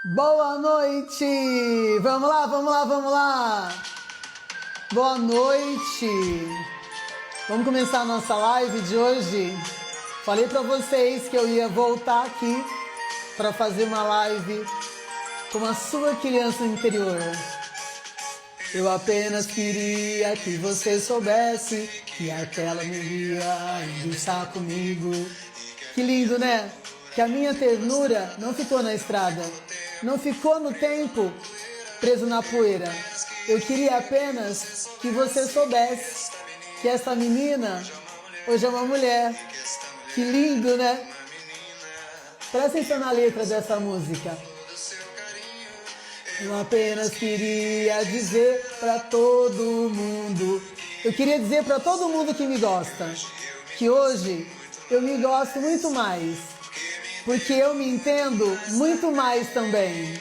Boa noite! Vamos lá, vamos lá, vamos lá! Boa noite! Vamos começar a nossa live de hoje. Falei pra vocês que eu ia voltar aqui para fazer uma live com a sua criança interior. Eu apenas queria que você soubesse que aquela menina ainda está comigo. Que lindo, né? Que a minha ternura não ficou na estrada, não ficou no tempo preso na poeira. Eu queria apenas que você soubesse que essa menina hoje é uma mulher. Que lindo, né? Presta atenção na letra dessa música. Eu apenas queria dizer pra todo mundo, eu queria dizer pra todo mundo que me gosta, que hoje eu me gosto muito mais, porque eu me entendo muito mais também.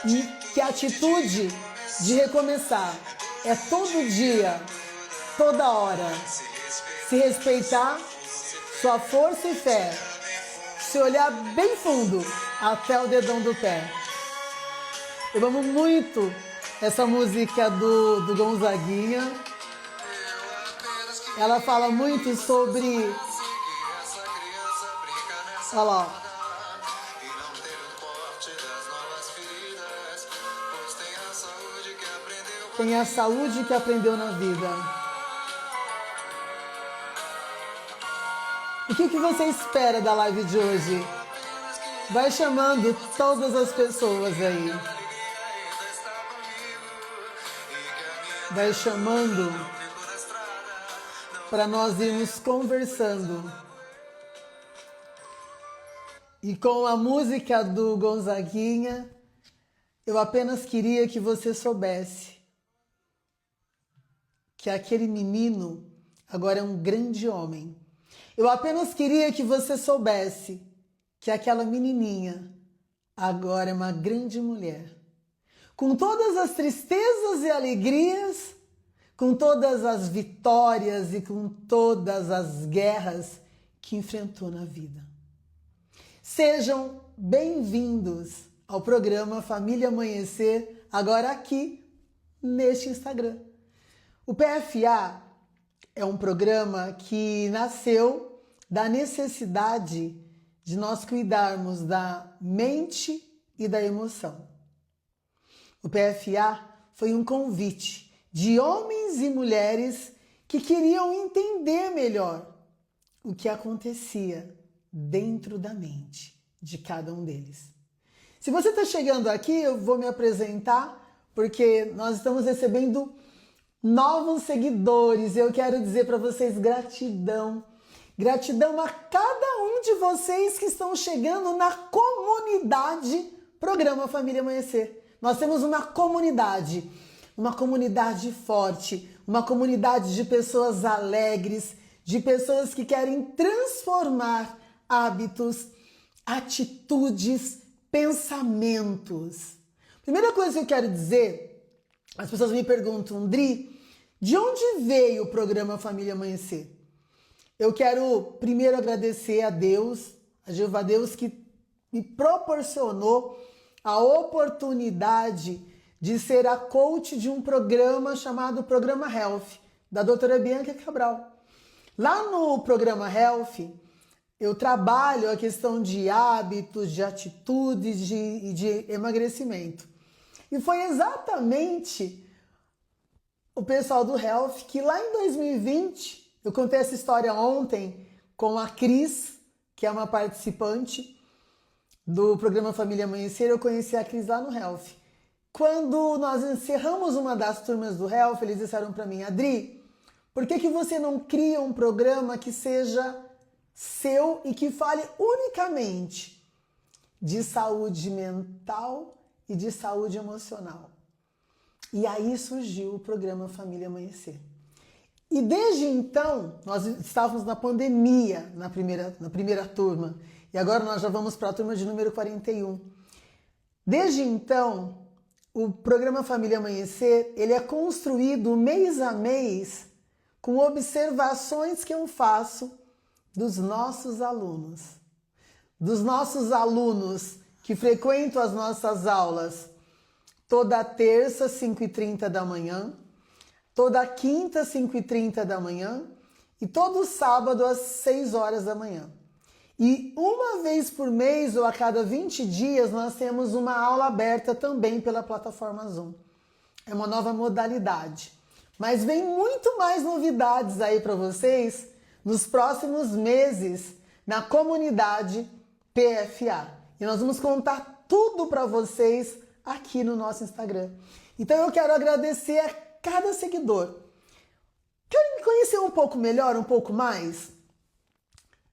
E que a atitude de recomeçar é todo dia, toda hora, se respeitar, sua força e fé, se olhar bem fundo até o dedão do pé. Eu amo muito essa música do Gonzaguinha. Ela fala muito sobre... Olha lá. Tem a saúde que aprendeu na vida. O que você espera da live de hoje? Vai chamando todas as pessoas aí. Vai chamando para nós irmos conversando. E com a música do Gonzaguinha, eu apenas queria que você soubesse que aquele menino agora é um grande homem. Eu apenas queria que você soubesse que aquela menininha agora é uma grande mulher. Com todas as tristezas e alegrias, com todas as vitórias e com todas as guerras que enfrentou na vida. Sejam bem-vindos ao programa Família Amanhecer, agora aqui neste Instagram. O PFA é um programa que nasceu da necessidade de nós cuidarmos da mente e da emoção. O PFA foi um convite de homens e mulheres que queriam entender melhor o que acontecia dentro da mente de cada um deles. Se você está chegando aqui, eu vou me apresentar porque nós estamos recebendo novos seguidores. Eu quero dizer para vocês gratidão. Gratidão a cada um de vocês que estão chegando na comunidade Programa Família Amanhecer. Nós temos uma comunidade forte, uma comunidade de pessoas alegres, de pessoas que querem transformar hábitos, atitudes, pensamentos. Primeira coisa que eu quero dizer, as pessoas me perguntam, Dri, de onde veio o programa Família Amanhecer? Eu quero primeiro agradecer a Deus, a Jeová Deus, que me proporcionou a oportunidade de ser a coach de um programa chamado Programa Health, da doutora Bianca Cabral. Lá no Programa Health, eu trabalho a questão de hábitos, de atitudes e de emagrecimento. E foi exatamente o pessoal do Health que lá em 2020, eu contei essa história ontem com a Cris, que é uma participante do programa Família Amanhecer, eu conheci a Cris lá no Health. Quando nós encerramos uma das turmas do Health, eles disseram para mim, Adri, por que você não cria um programa que seja seu e que fale unicamente de saúde mental e de saúde emocional? E aí surgiu o programa Família Amanhecer. E desde então, nós estávamos na pandemia na primeira turma. E agora nós já vamos para a turma de número 41. Desde então, o programa Família Amanhecer, ele é construído mês a mês com observações que eu faço dos nossos alunos que frequentam as nossas aulas toda terça, 5h30 da manhã, toda quinta, 5h30 da manhã e todo sábado às 6 horas da manhã. E uma vez por mês ou a cada 20 dias nós temos uma aula aberta também pela plataforma Zoom. É uma nova modalidade. Mas vem muito mais novidades aí para vocês nos próximos meses na comunidade PFA. E nós vamos contar tudo para vocês aqui no nosso Instagram. Então eu quero agradecer a cada seguidor. Quer me conhecer um pouco melhor, um pouco mais?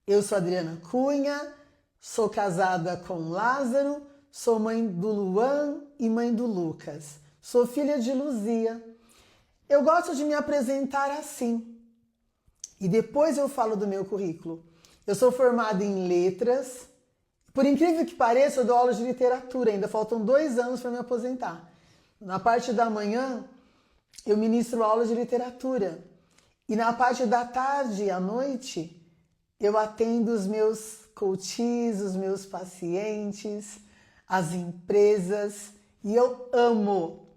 Eu sou Adriana Cunha, sou casada com Lázaro, sou mãe do Luan e mãe do Lucas. Sou filha de Luzia. Eu gosto de me apresentar assim. E depois eu falo do meu currículo. Eu sou formada em letras. Por incrível que pareça, eu dou aula de literatura. Ainda faltam 2 anos para me aposentar. Na parte da manhã, eu ministro aula de literatura. E na parte da tarde e à noite, eu atendo os meus coaches, os meus pacientes, as empresas. E eu amo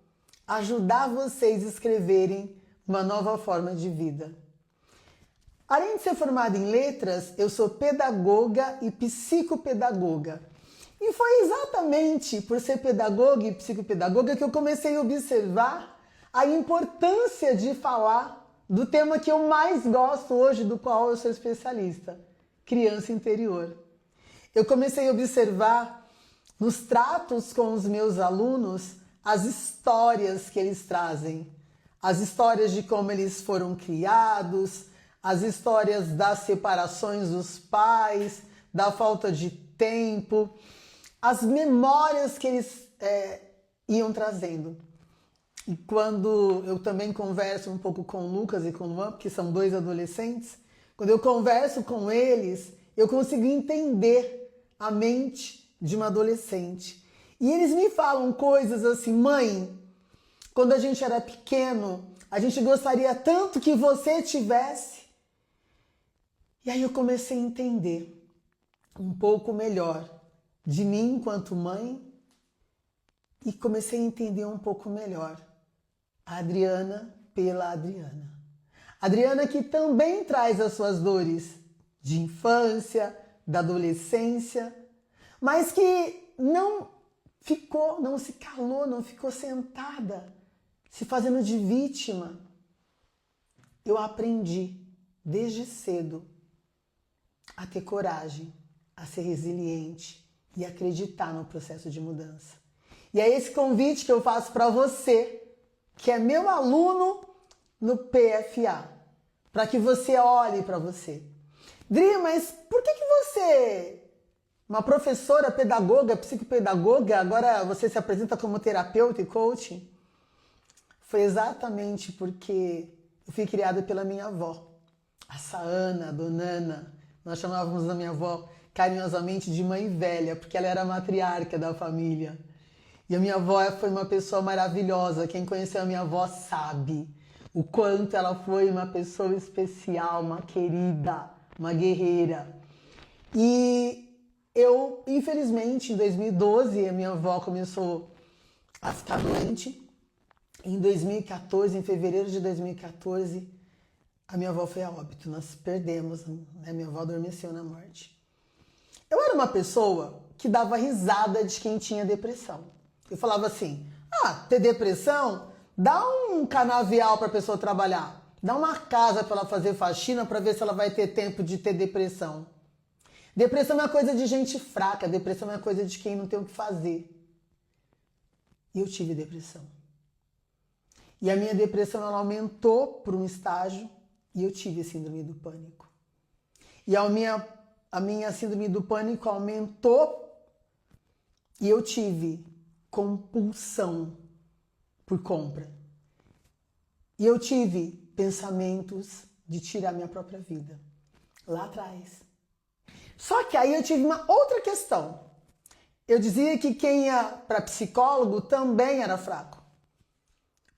ajudar vocês a escreverem uma nova forma de vida. Além de ser formada em letras, eu sou pedagoga e psicopedagoga. E foi exatamente por ser pedagoga e psicopedagoga que eu comecei a observar a importância de falar do tema que eu mais gosto hoje, do qual eu sou especialista, criança interior. Eu comecei a observar nos tratos com os meus alunos as histórias que eles trazem, as histórias de como eles foram criados, as histórias das separações dos pais, da falta de tempo, as memórias que eles iam trazendo. E quando eu também converso um pouco com o Lucas e com o Luan, que são 2 adolescentes, quando eu converso com eles, eu consigo entender a mente de uma adolescente. E eles me falam coisas assim: mãe, quando a gente era pequeno, a gente gostaria tanto que você tivesse. E aí eu comecei a entender um pouco melhor de mim enquanto mãe e comecei a entender um pouco melhor a Adriana pela Adriana. Adriana que também traz as suas dores de infância, da adolescência, mas que não se calou, não ficou sentada, se fazendo de vítima. Eu aprendi desde cedo a ter coragem, a ser resiliente e acreditar no processo de mudança. E é esse convite que eu faço para você, que é meu aluno no PFA, para que você olhe para você. Dri, mas por que você, uma professora, pedagoga, psicopedagoga, agora você se apresenta como terapeuta e coach? Foi exatamente porque eu fui criada pela minha avó, a Saana, a Dona Ana. Nós chamávamos a minha avó carinhosamente de mãe velha, porque ela era a matriarca da família. E a minha avó foi uma pessoa maravilhosa. Quem conheceu a minha avó sabe o quanto ela foi uma pessoa especial, uma querida, uma guerreira. E eu, infelizmente, em 2012, a minha avó começou a ficar doente. Em 2014, em fevereiro de 2014, a minha avó foi a óbito. Nós perdemos, né? Minha avó adormeceu na morte. Eu era uma pessoa que dava risada de quem tinha depressão. Eu falava assim: ter depressão? Dá um canavial para a pessoa trabalhar. Dá uma casa para ela fazer faxina para ver se ela vai ter tempo de ter depressão. Depressão é uma coisa de gente fraca. Depressão é uma coisa de quem não tem o que fazer. E eu tive depressão. E a minha depressão ela aumentou por um estágio e eu tive síndrome do pânico. E a minha síndrome do pânico aumentou e eu tive compulsão por compra. E eu tive pensamentos de tirar minha própria vida lá atrás. Só que aí eu tive uma outra questão. Eu dizia que quem ia para psicólogo também era fraco.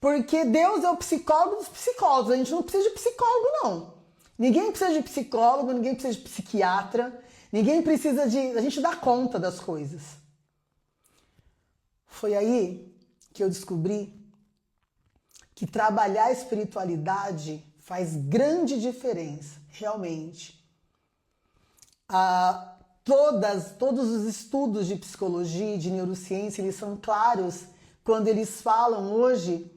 Porque Deus é o psicólogo dos psicólogos. A gente não precisa de psicólogo, não. Ninguém precisa de psicólogo, ninguém precisa de psiquiatra, ninguém precisa de... A gente dá conta das coisas. Foi aí que eu descobri que trabalhar a espiritualidade faz grande diferença, realmente. Todos os estudos de psicologia e de neurociência, eles são claros quando eles falam hoje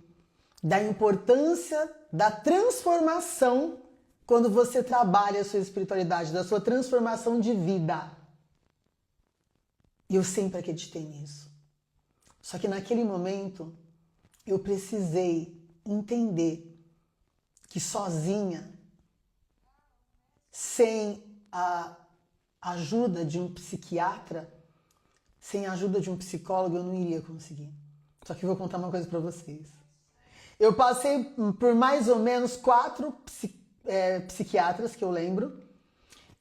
da importância da transformação quando você trabalha a sua espiritualidade, da sua transformação de vida. E eu sempre acreditei nisso. Só que naquele momento eu precisei entender que sozinha, sem a ajuda de um psiquiatra, sem a ajuda de um psicólogo, eu não iria conseguir. Só que eu vou contar uma coisa para vocês. Eu passei por mais ou menos 4 psiquiatras, que eu lembro,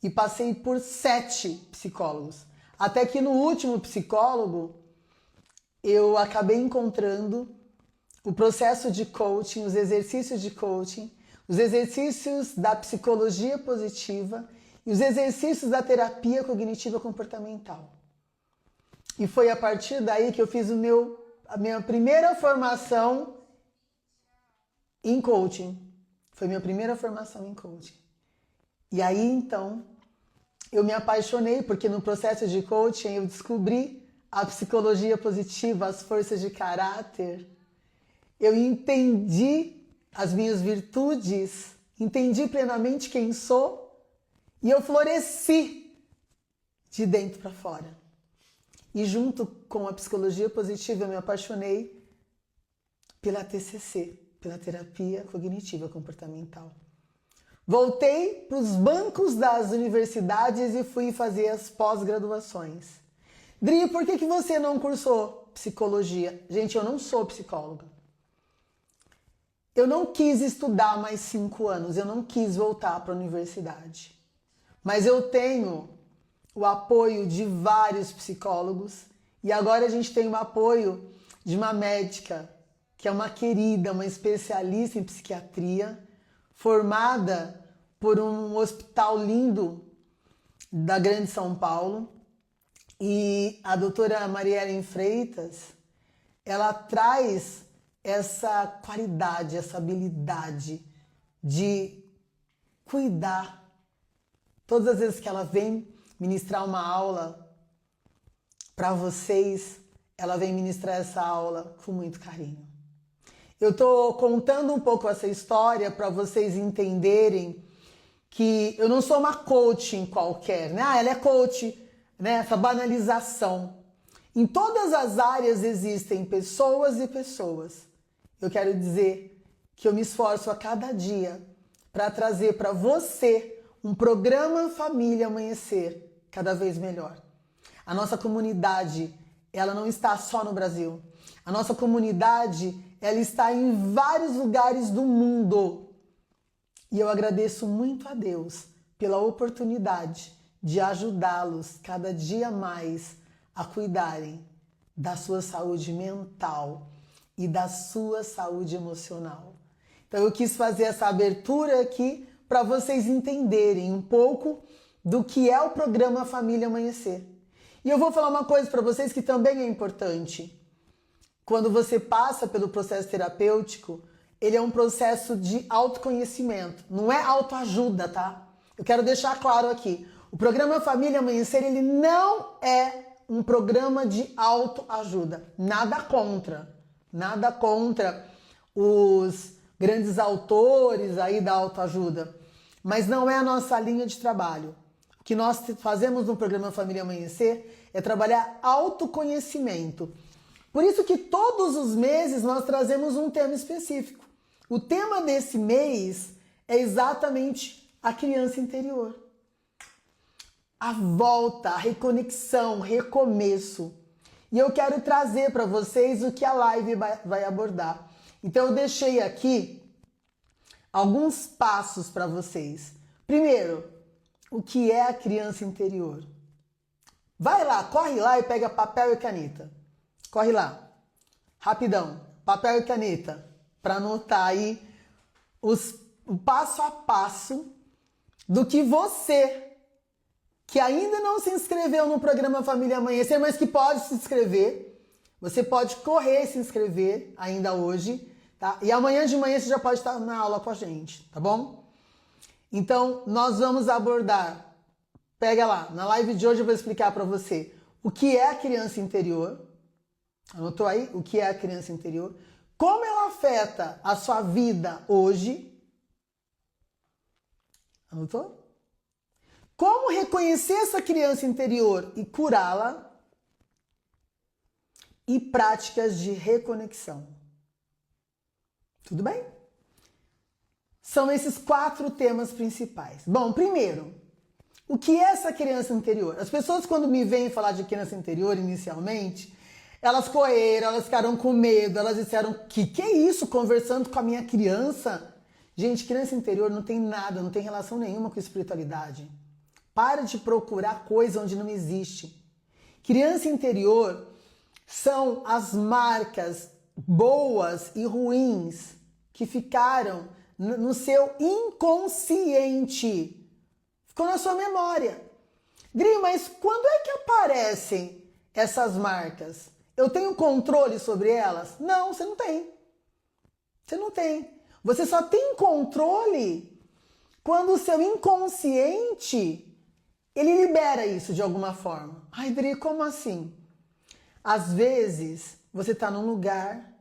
e passei por 7 psicólogos. Até que no último psicólogo, eu acabei encontrando o processo de coaching, os exercícios de coaching, os exercícios da psicologia positiva e os exercícios da terapia cognitiva comportamental. E foi a partir daí que eu fiz a minha primeira formação em coaching. Foi minha primeira formação em coaching. E aí, então, eu me apaixonei, porque no processo de coaching eu descobri a psicologia positiva, as forças de caráter. Eu entendi as minhas virtudes, entendi plenamente quem sou e eu floresci de dentro para fora. E junto com a psicologia positiva eu me apaixonei pela TCC, pela terapia cognitiva comportamental. Voltei para os bancos das universidades e fui fazer as pós-graduações. Dri, por que você não cursou psicologia? Gente, eu não sou psicóloga. Eu não quis estudar mais 5 anos, eu não quis voltar para a universidade. Mas eu tenho o apoio de vários psicólogos e agora a gente tem o apoio de uma médica, que é uma querida, uma especialista em psiquiatria, formada por um hospital lindo da Grande São Paulo. E a doutora Mariellen Freitas, ela traz essa qualidade, essa habilidade de cuidar. Todas as vezes que ela vem ministrar uma aula para vocês, ela vem ministrar essa aula com muito carinho. Eu estou contando um pouco essa história para vocês entenderem que eu não sou uma coaching qualquer, né? Ela é coach, né? Essa banalização. Em todas as áreas existem pessoas e pessoas. Eu quero dizer que eu me esforço a cada dia para trazer para você um programa Família Amanhecer cada vez melhor. A nossa comunidade, ela não está só no Brasil. A nossa comunidade, ela está em vários lugares do mundo. E eu agradeço muito a Deus pela oportunidade de ajudá-los cada dia mais a cuidarem da sua saúde mental e da sua saúde emocional. Então eu quis fazer essa abertura aqui para vocês entenderem um pouco do que é o programa Família Amanhecer. E eu vou falar uma coisa para vocês que também é importante. Quando você passa pelo processo terapêutico, ele é um processo de autoconhecimento, não é autoajuda, tá? Eu quero deixar claro aqui, o programa Família Amanhecer, ele não é um programa de autoajuda, nada contra os grandes autores aí da autoajuda, mas não é a nossa linha de trabalho. O que nós fazemos no programa Família Amanhecer é trabalhar autoconhecimento. Por isso que todos os meses nós trazemos um tema específico. O tema desse mês é exatamente a criança interior. A volta, a reconexão, recomeço. E eu quero trazer para vocês o que a live vai abordar. Então eu deixei aqui alguns passos para vocês. Primeiro, o que é a criança interior? Vai lá, corre lá e pega papel e caneta. Corre lá, rapidão, papel e caneta, para anotar aí o passo a passo do que você, que ainda não se inscreveu no programa Família Amanhecer, mas que pode se inscrever, Você pode correr e se inscrever ainda hoje, tá? E amanhã de manhã você já pode estar na aula com a gente, tá bom? Então, nós vamos abordar, pega lá, na live de hoje eu vou explicar para você o que é a criança interior. Anotou aí? O que é a criança interior? Como ela afeta a sua vida hoje? Anotou? Como reconhecer essa criança interior e curá-la? E práticas de reconexão. Tudo bem? São esses 4 temas principais. Bom, primeiro, o que é essa criança interior? As pessoas, quando me veem falar de criança interior inicialmente, elas correram, elas ficaram com medo, elas disseram, que é isso, conversando com a minha criança? Gente, criança interior não tem nada, não tem relação nenhuma com espiritualidade. Para de procurar coisa onde não existe. Criança interior são as marcas boas e ruins que ficaram no seu inconsciente. Ficou na sua memória. Dri, mas quando é que aparecem essas marcas? Eu tenho controle sobre elas? Não, você não tem. Você não tem. Você só tem controle quando o seu inconsciente, ele libera isso de alguma forma. Ai, Dri, como assim? Às vezes, você está num lugar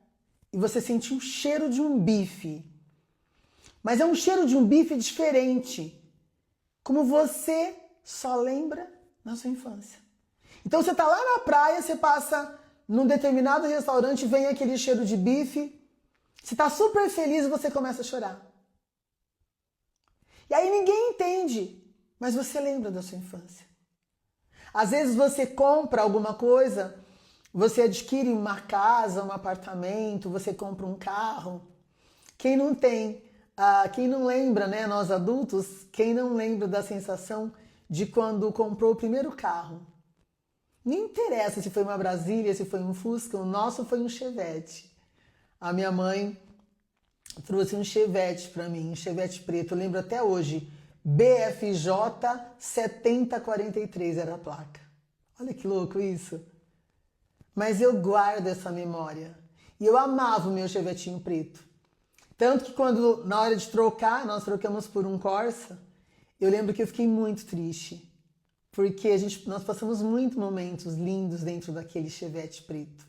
e você sente um cheiro de um bife. Mas é um cheiro de um bife diferente. Como você só lembra na sua infância. Então, você está lá na praia, você passa num determinado restaurante, vem aquele cheiro de bife. Você está super feliz e você começa a chorar. E aí ninguém entende, mas você lembra da sua infância. Às vezes você compra alguma coisa, você adquire uma casa, um apartamento, você compra um carro. Quem não tem, quem não lembra, né, nós adultos, quem não lembra da sensação de quando comprou o primeiro carro? Não interessa se foi uma Brasília, se foi um Fusca, o nosso foi um Chevette. A minha mãe trouxe um Chevette para mim, um Chevette preto, eu lembro até hoje, BFJ 7043 era a placa. Olha que louco isso. Mas eu guardo essa memória. E eu amava o meu Chevetinho preto. Tanto que quando, na hora de trocar, nós trocamos por um Corsa, eu lembro que eu fiquei muito triste. Porque nós passamos muitos momentos lindos dentro daquele Chevette preto.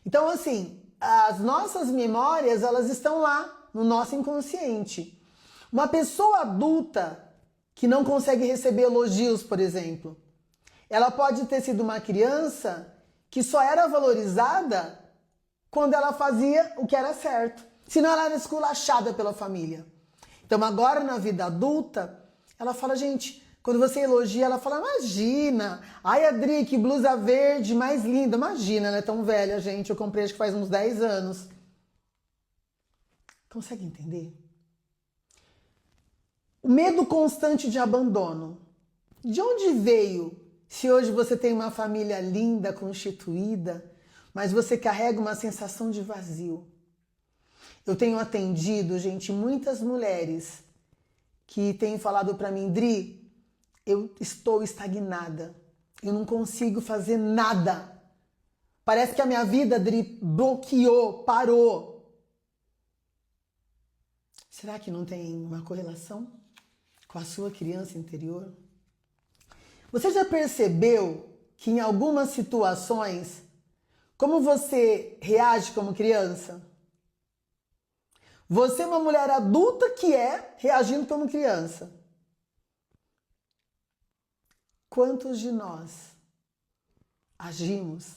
Então, assim, as nossas memórias, elas estão lá no nosso inconsciente. Uma pessoa adulta que não consegue receber elogios, por exemplo, ela pode ter sido uma criança que só era valorizada quando ela fazia o que era certo. Senão ela era esculachada pela família. Então agora na vida adulta, ela fala, gente, quando você elogia, ela fala, imagina, ai Adri, que blusa verde mais linda, imagina, ela é tão velha, gente, eu comprei acho que faz uns 10 anos. Consegue entender? O medo constante de abandono. De onde veio? Se hoje você tem uma família linda, constituída, mas você carrega uma sensação de vazio. Eu tenho atendido, gente, muitas mulheres que têm falado para mim, Dri, eu estou estagnada, eu não consigo fazer nada. Parece que a minha vida, Dri, bloqueou, parou. Será que não tem uma correlação com a sua criança interior? Você já percebeu que em algumas situações, como você reage como criança? Você é uma mulher adulta que é reagindo como criança. Quantos de nós agimos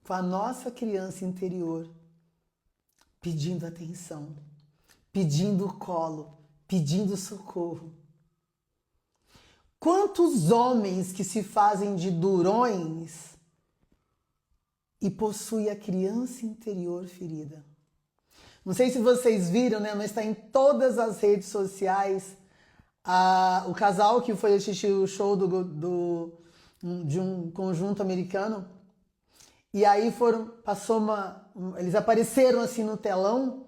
com a nossa criança interior pedindo atenção, pedindo colo, pedindo socorro? Quantos homens que se fazem de durões e possuem a criança interior ferida? Não sei se vocês viram, né? Mas está em todas as redes sociais o casal que foi assistir o show de um conjunto americano. E aí eles apareceram assim no telão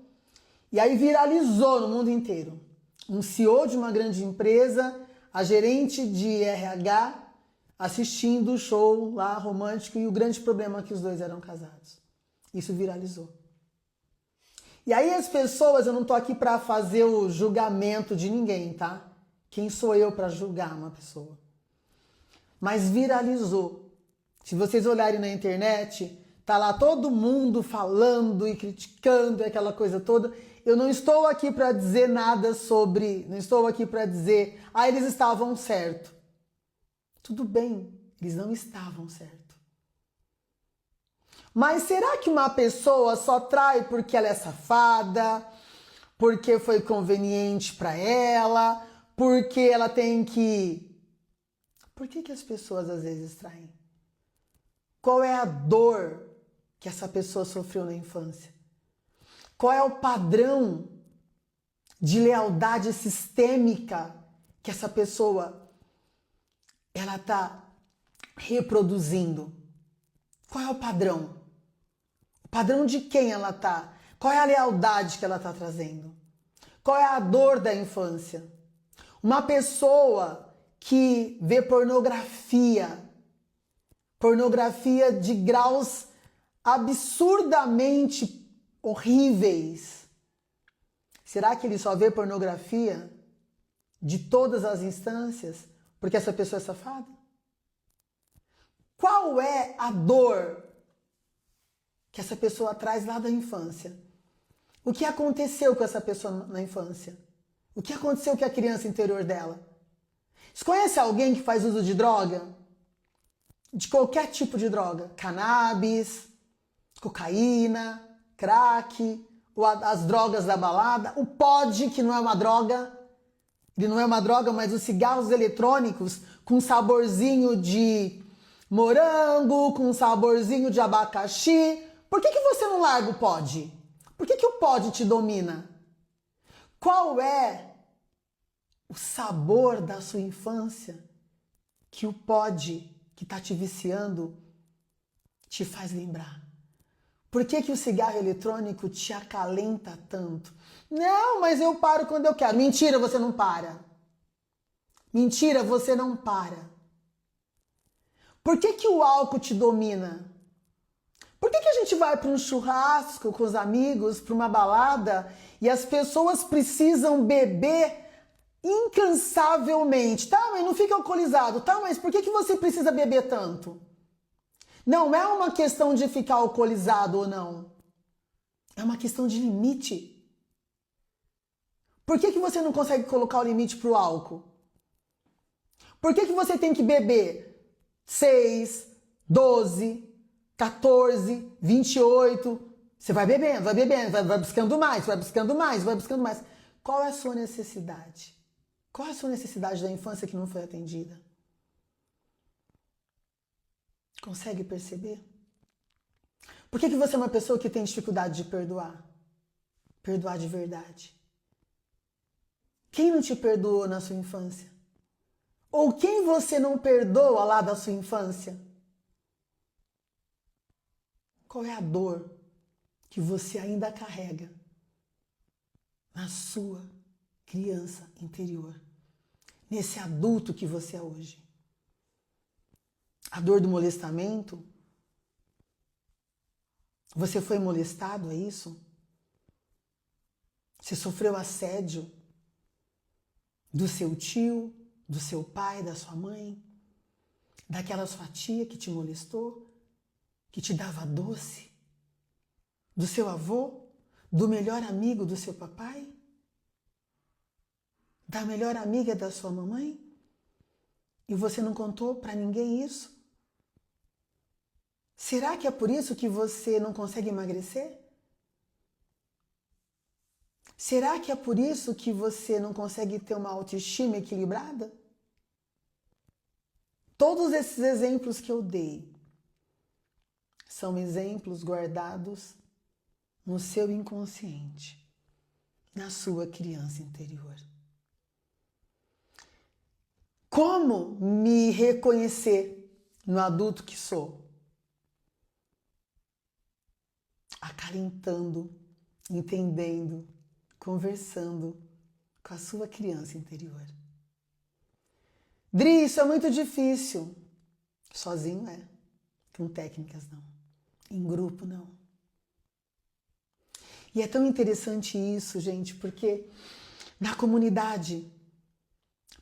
e aí viralizou no mundo inteiro. Um CEO de uma grande empresa, a gerente de RH assistindo o show lá romântico e o grande problema é que os dois eram casados. Isso viralizou. E aí as pessoas, eu não tô aqui para fazer o julgamento de ninguém, tá? Quem sou eu para julgar uma pessoa? Mas viralizou. Se vocês olharem na internet, tá lá todo mundo falando e criticando e aquela coisa toda. Eu não estou aqui para dizer nada sobre, não estou aqui para dizer, eles estavam certo. Tudo bem, eles não estavam certo. Mas será que uma pessoa só trai porque ela é safada, porque foi conveniente para ela, porque ela tem que... Por que as pessoas às vezes traem? Qual é a dor que essa pessoa sofreu na infância? Qual é o padrão de lealdade sistêmica que essa pessoa ela está reproduzindo? Qual é o padrão? O padrão de quem ela está? Qual é a lealdade que ela está trazendo? Qual é a dor da infância? Uma pessoa que vê pornografia de graus absurdamente horríveis. Será que ele só vê pornografia de todas as instâncias porque essa pessoa é safada? Qual é a dor que essa pessoa traz lá da infância? O que aconteceu com essa pessoa na infância? O que aconteceu com a criança interior dela? Você conhece alguém que faz uso de droga? De qualquer tipo de droga? Cannabis, cocaína, crack, ou as drogas da balada, o pod, que não é uma droga, ele não é uma droga, mas os cigarros eletrônicos com saborzinho de morango, com saborzinho de abacaxi. Por que você não larga o pod? Por que o pod te domina? Qual é o sabor da sua infância que o pod que está te viciando te faz lembrar? Por que o cigarro eletrônico te acalenta tanto? Não, mas eu paro quando eu quero. Mentira, você não para. Mentira, você não para. Por que o álcool te domina? Por que a gente vai para um churrasco com os amigos, para uma balada, e as pessoas precisam beber incansavelmente? Tá, mas não fica alcoolizado. Tá, mas por que você precisa beber tanto? Não é uma questão de ficar alcoolizado ou não. É uma questão de limite. Por que você não consegue colocar o limite para o álcool? Por que você tem que beber 6, 12, 14, 28? Você vai bebendo, vai buscando mais, vai buscando mais, vai buscando mais. Qual é a sua necessidade? Qual é a sua necessidade da infância que não foi atendida? Consegue perceber? Por que você é uma pessoa que tem dificuldade de perdoar? Perdoar de verdade. Quem não te perdoou na sua infância? Ou quem você não perdoa lá da sua infância? Qual é a dor que você ainda carrega na sua criança interior? Nesse adulto que você é hoje? A dor do molestamento? Você foi molestado, é isso? Você sofreu assédio do seu tio, do seu pai, da sua mãe, daquela sua tia que te molestou, que te dava doce, do seu avô, do melhor amigo do seu papai, da melhor amiga da sua mamãe? E você não contou para ninguém isso? Será que é por isso que você não consegue emagrecer? Será que é por isso que você não consegue ter uma autoestima equilibrada? Todos esses exemplos que eu dei são exemplos guardados no seu inconsciente, na sua criança interior. Como me reconhecer no adulto que sou? Acalentando, entendendo, conversando com a sua criança interior. Dri, isso é muito difícil. Sozinho é. Com técnicas não. Em grupo não. E é tão interessante isso, gente, porque na comunidade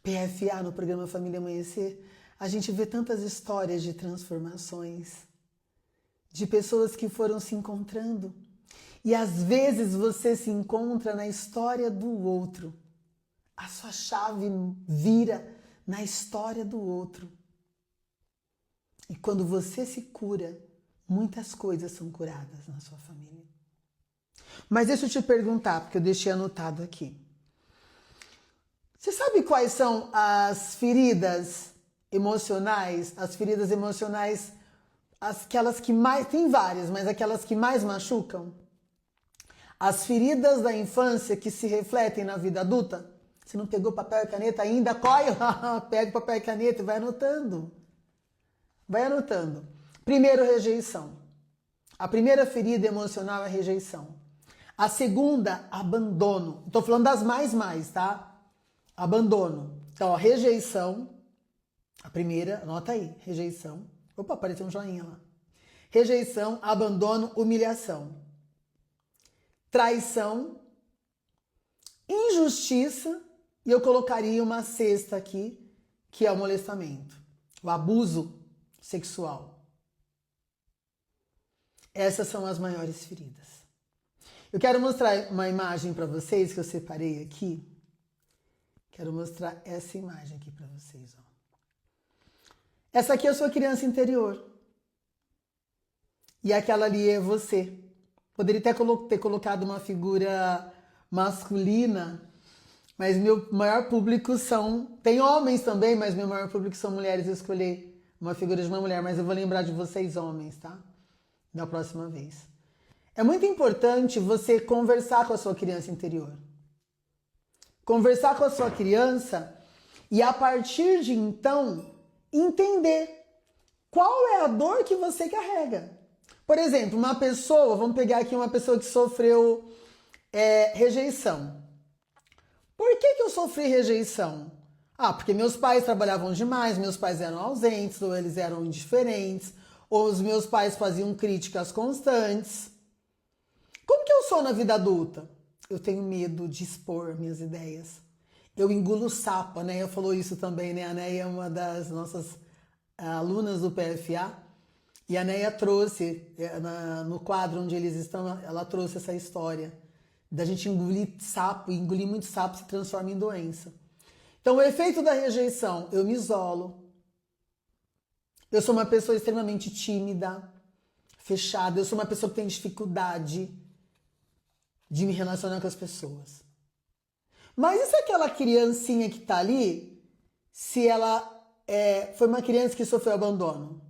PFA, no programa Família Amanhecer, a gente vê tantas histórias de transformações, de pessoas que foram se encontrando. E às vezes você se encontra na história do outro. A sua chave vira na história do outro. E quando você se cura, muitas coisas são curadas na sua família. Mas deixa eu te perguntar, porque eu deixei anotado aqui. Você sabe quais são as feridas emocionais? As feridas emocionais, aquelas que mais... Tem várias, mas aquelas que mais machucam? As feridas da infância que se refletem na vida adulta? Você não pegou papel e caneta ainda? Corre! Pega o papel e caneta e vai anotando. Vai anotando. Primeiro, rejeição. A primeira ferida emocional é rejeição. A segunda, abandono. Estou falando das mais, tá? Abandono. Então, ó, rejeição. A primeira, anota aí. Rejeição. Opa, apareceu um joinha lá. Rejeição, abandono, humilhação. Traição. Injustiça. E eu colocaria uma sexta aqui, que é o molestamento. O abuso sexual. Essas são as maiores feridas. Eu quero mostrar uma imagem para vocês que eu separei aqui. Quero mostrar essa imagem aqui para vocês. Ó. Essa aqui é a sua criança interior. E aquela ali é você. Poderia ter colocado uma figura masculina, mas meu maior público são... Tem homens também, mas meu maior público são mulheres. Eu escolhi uma figura de uma mulher, mas eu vou lembrar de vocês homens, tá? Da próxima vez. É muito importante você conversar com a sua criança interior. Conversar com a sua criança e, a partir de então, entender qual é a dor que você carrega. Por exemplo, uma pessoa, vamos pegar aqui uma pessoa que sofreu rejeição. Por que eu sofri rejeição? Ah, porque meus pais trabalhavam demais, meus pais eram ausentes, ou eles eram indiferentes, ou os meus pais faziam críticas constantes. Como que eu sou na vida adulta? Eu tenho medo de expor minhas ideias. Eu engulo sapo, a Neia falou isso também, né? A Neia é uma das nossas alunas do PFA, e a Neia trouxe, no quadro onde eles estão, ela trouxe essa história da gente engolir sapo, e engolir muito sapo se transforma em doença. Então, o efeito da rejeição, eu me isolo. Eu sou uma pessoa extremamente tímida, fechada. Eu sou uma pessoa que tem dificuldade de me relacionar com as pessoas. Mas e se aquela criancinha que tá ali, se ela foi uma criança que sofreu abandono?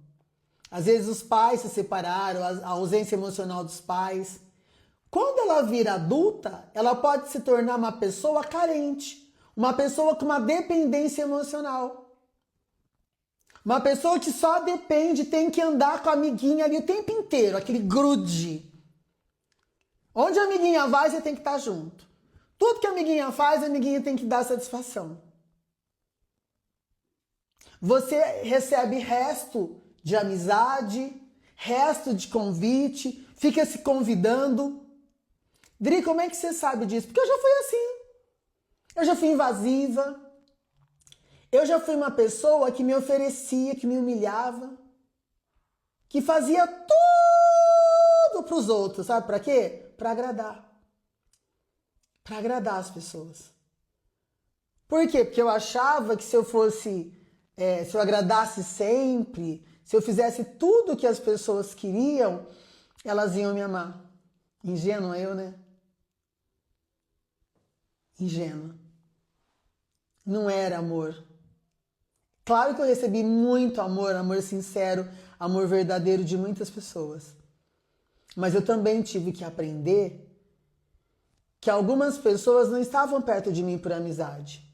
Às vezes os pais se separaram, a ausência emocional dos pais. Quando ela vira adulta, ela pode se tornar uma pessoa carente. Uma pessoa com uma dependência emocional. Uma pessoa que só depende, tem que andar com a amiguinha ali o tempo inteiro, aquele grude. Onde a amiguinha vai, você tem que estar junto. Tudo que a amiguinha faz, a amiguinha tem que dar satisfação. Você recebe resto de amizade, resto de convite, fica se convidando. Dri, como é que você sabe disso? Porque eu já fui assim. Eu já fui invasiva. Eu já fui uma pessoa que me oferecia, que me humilhava, que fazia tudo para os outros, sabe para quê? Para agradar. Para agradar as pessoas. Por quê? Porque eu achava que se eu fosse, se eu agradasse sempre, se eu fizesse tudo que as pessoas queriam, elas iam me amar. Ingênua eu, né? Ingênua. Não era amor. Claro que eu recebi muito amor, amor sincero, amor verdadeiro de muitas pessoas. Mas eu também tive que aprender que algumas pessoas não estavam perto de mim por amizade.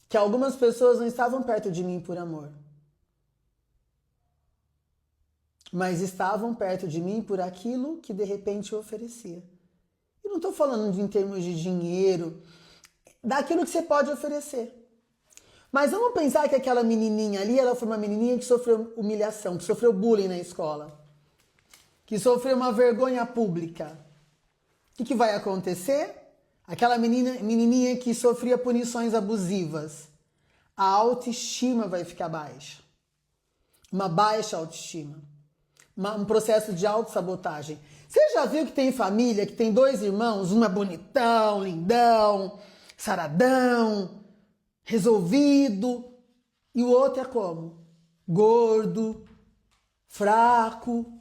Que algumas pessoas não estavam perto de mim por amor. Mas estavam perto de mim por aquilo que de repente eu oferecia. E não estou falando em termos de dinheiro, daquilo que você pode oferecer. Mas vamos pensar que aquela menininha ali, ela foi uma menininha que sofreu humilhação, que sofreu bullying na escola, que sofreu uma vergonha pública. que vai acontecer? Aquela menininha que sofria punições abusivas, a autoestima vai ficar baixa. Uma baixa autoestima. Um processo de autossabotagem. Você já viu que tem família que tem dois irmãos, um é bonitão, lindão, saradão, resolvido, e o outro é como? Gordo, fraco,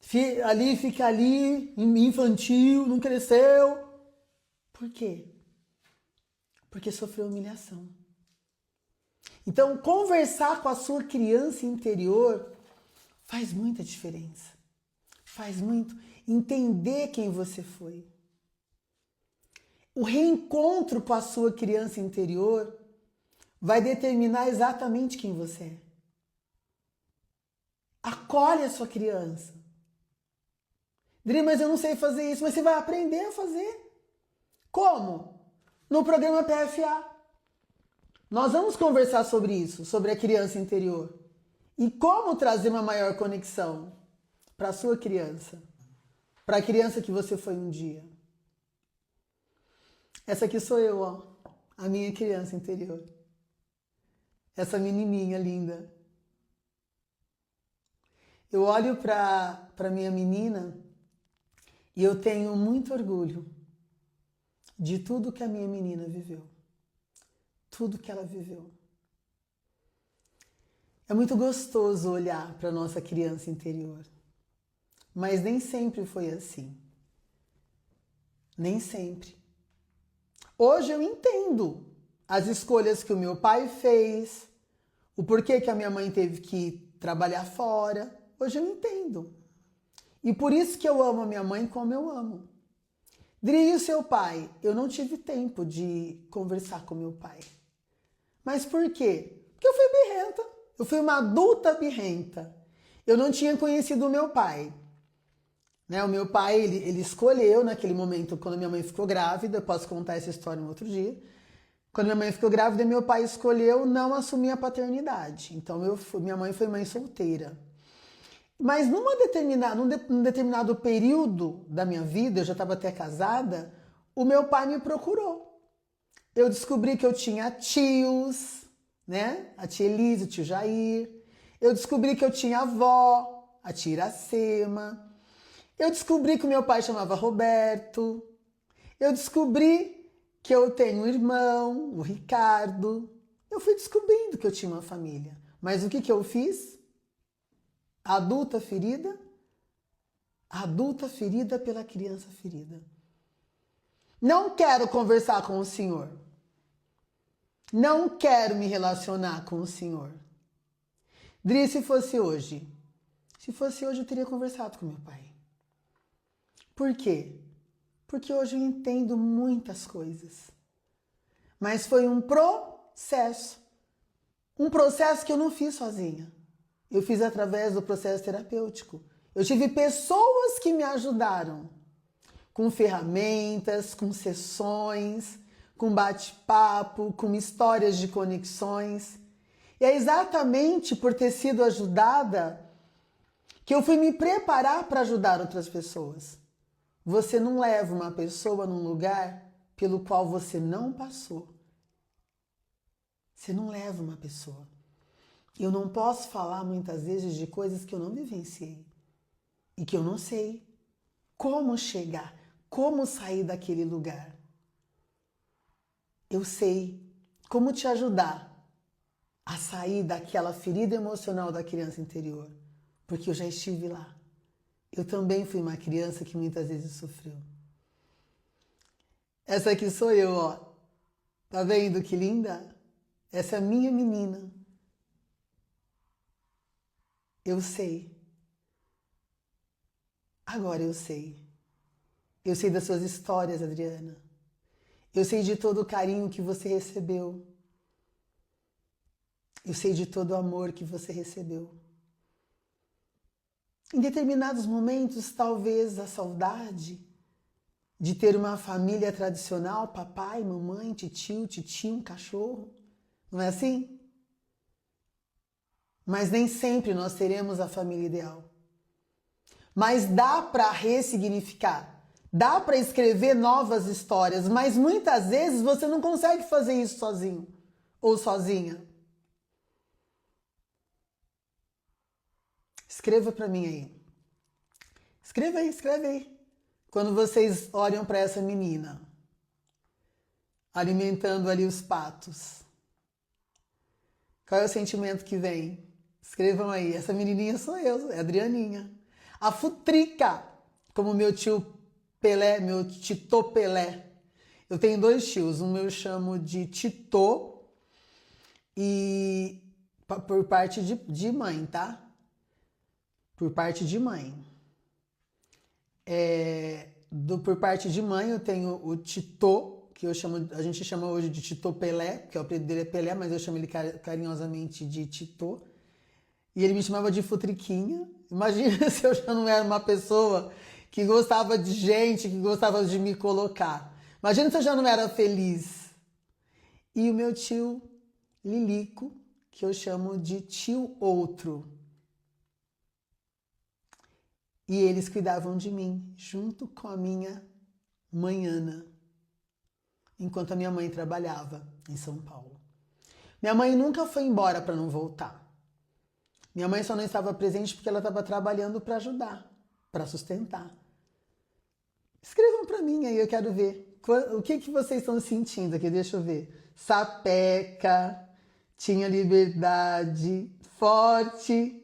fica ali, infantil, não cresceu. Por quê? Porque sofreu humilhação. Então, conversar com a sua criança interior faz muita diferença. Faz muito. Entender quem você foi. O reencontro com a sua criança interior vai determinar exatamente quem você é. Acolhe a sua criança. Dri, mas eu não sei fazer isso. Mas você vai aprender a fazer. Como? No programa PFA. Nós vamos conversar sobre isso, sobre a criança interior. E como trazer uma maior conexão para a sua criança. Para a criança que você foi um dia. Essa aqui sou eu, ó. A minha criança interior. Essa menininha linda. Eu olho para minha menina e eu tenho muito orgulho de tudo que a minha menina viveu. Tudo que ela viveu. É muito gostoso olhar para a nossa criança interior. Mas nem sempre foi assim. Nem sempre. Hoje eu entendo as escolhas que o meu pai fez, o porquê que a minha mãe teve que trabalhar fora. Hoje eu entendo. E por isso que eu amo a minha mãe como eu amo. Dri, e o seu pai? Eu não tive tempo de conversar com meu pai. Mas por quê? Porque eu fui birrenta. Eu fui uma adulta birrenta. Eu não tinha conhecido o meu pai. Né? O meu pai, ele escolheu naquele momento, quando minha mãe ficou grávida, eu posso contar essa história um outro dia. Quando minha mãe ficou grávida, meu pai escolheu não assumir a paternidade. Então, minha mãe foi mãe solteira. Mas num determinado período da minha vida, eu já estava até casada, o meu pai me procurou. Eu descobri que eu tinha tios, né? A tia Elise, o tio Jair. Eu descobri que eu tinha avó, a tia Iracema. Eu descobri que o meu pai chamava Roberto. Eu descobri que eu tenho um irmão, o Ricardo. Eu fui descobrindo que eu tinha uma família. Mas o que eu fiz? Adulta ferida? Adulta ferida pela criança ferida. Não quero conversar com o Senhor. Não quero me relacionar com o Senhor. Dri, se fosse hoje? Se fosse hoje, eu teria conversado com meu pai. Por quê? Porque hoje eu entendo muitas coisas. Mas foi um processo. Um processo que eu não fiz sozinha. Eu fiz através do processo terapêutico. Eu tive pessoas que me ajudaram. Com ferramentas, com sessões, com bate-papo, com histórias de conexões. E é exatamente por ter sido ajudada que eu fui me preparar para ajudar outras pessoas. Você não leva uma pessoa num lugar pelo qual você não passou. Você não leva uma pessoa. Eu não posso falar muitas vezes de coisas que eu não vivenciei e que eu não sei como chegar, como sair daquele lugar. Eu sei como te ajudar a sair daquela ferida emocional da criança interior, porque eu já estive lá. Eu também fui uma criança que muitas vezes sofreu. Essa aqui sou eu, ó. Tá vendo que linda? Essa é a minha menina. Eu sei. Agora eu sei. Eu sei das suas histórias, Adriana. Eu sei de todo o carinho que você recebeu. Eu sei de todo o amor que você recebeu. Em determinados momentos, talvez a saudade de ter uma família tradicional, papai, mamãe, titio, titinho, cachorro. Não é assim? Mas nem sempre nós teremos a família ideal. mas dá para ressignificar. Dá para escrever novas histórias, mas muitas vezes você não consegue fazer isso sozinho ou sozinha. Escreva para mim aí. Escreva aí, escreve aí. Quando vocês olham para essa menina, alimentando ali os patos, qual é o sentimento que vem? Escrevam aí. Essa menininha sou eu, é a Adrianinha. A Futrica, como meu tio Pelé, meu Titô Pelé. Eu tenho 2 tios, um eu chamo de Titô e por parte de mãe, tá? Por parte de mãe. Por parte de mãe eu tenho o Titô, que a gente chama hoje de Titô Pelé, que o apelido dele é Pelé, mas eu chamo ele carinhosamente de Titô. E ele me chamava de Futriquinha. Imagina se eu já não era uma pessoa que gostava de gente, que gostava de me colocar. Imagina se eu já não era feliz. E o meu tio Lilico, que eu chamo de tio outro. E eles cuidavam de mim, junto com a minha mãe Ana, enquanto a minha mãe trabalhava em São Paulo. Minha mãe nunca foi embora para não voltar. Minha mãe só não estava presente porque ela estava trabalhando para ajudar, para sustentar. Escrevam para mim aí, eu quero ver. O que vocês estão sentindo aqui? Deixa eu ver. Sapeca, tinha liberdade, forte.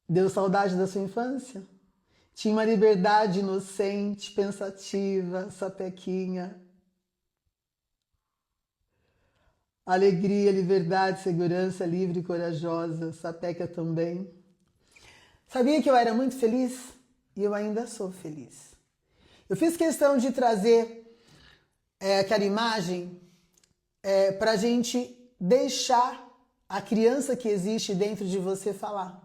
Deu saudade da sua infância? Tinha uma liberdade inocente, pensativa, sapequinha. Alegria, liberdade, segurança, livre e corajosa. Sapeca também. Sabia que eu era muito feliz? E eu ainda sou feliz. Eu fiz questão de trazer aquela imagem para a gente deixar a criança que existe dentro de você falar.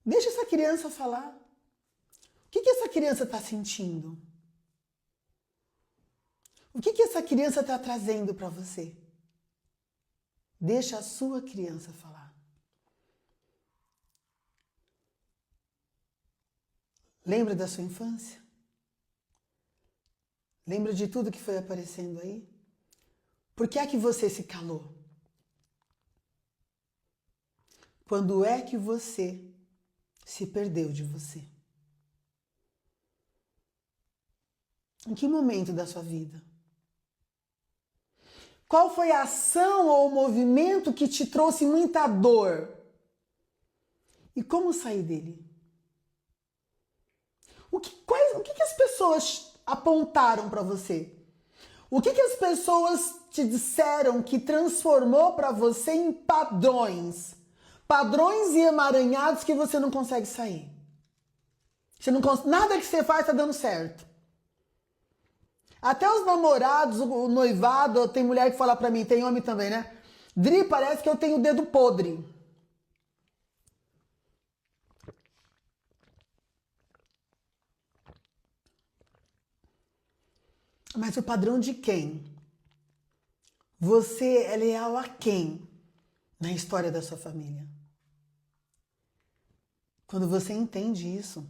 Deixa essa criança falar. O que essa criança está sentindo? O que essa criança está trazendo para você? Deixa a sua criança falar. Lembra da sua infância? Lembra de tudo que foi aparecendo aí? Por que é que você se calou? Quando é que você se perdeu de você? Em que momento da sua vida? Qual foi a ação ou o movimento que te trouxe muita dor? E como sair dele? O que as pessoas apontaram para você? O que as pessoas te disseram que transformou para você em padrões? Padrões e emaranhados que você não consegue sair. Nada que você faz está dando certo. Até os namorados, o noivado, tem mulher que fala pra mim, tem homem também, né? Dri, parece que eu tenho o dedo podre. Mas o padrão de quem? Você é leal a quem na história da sua família? Quando você entende isso,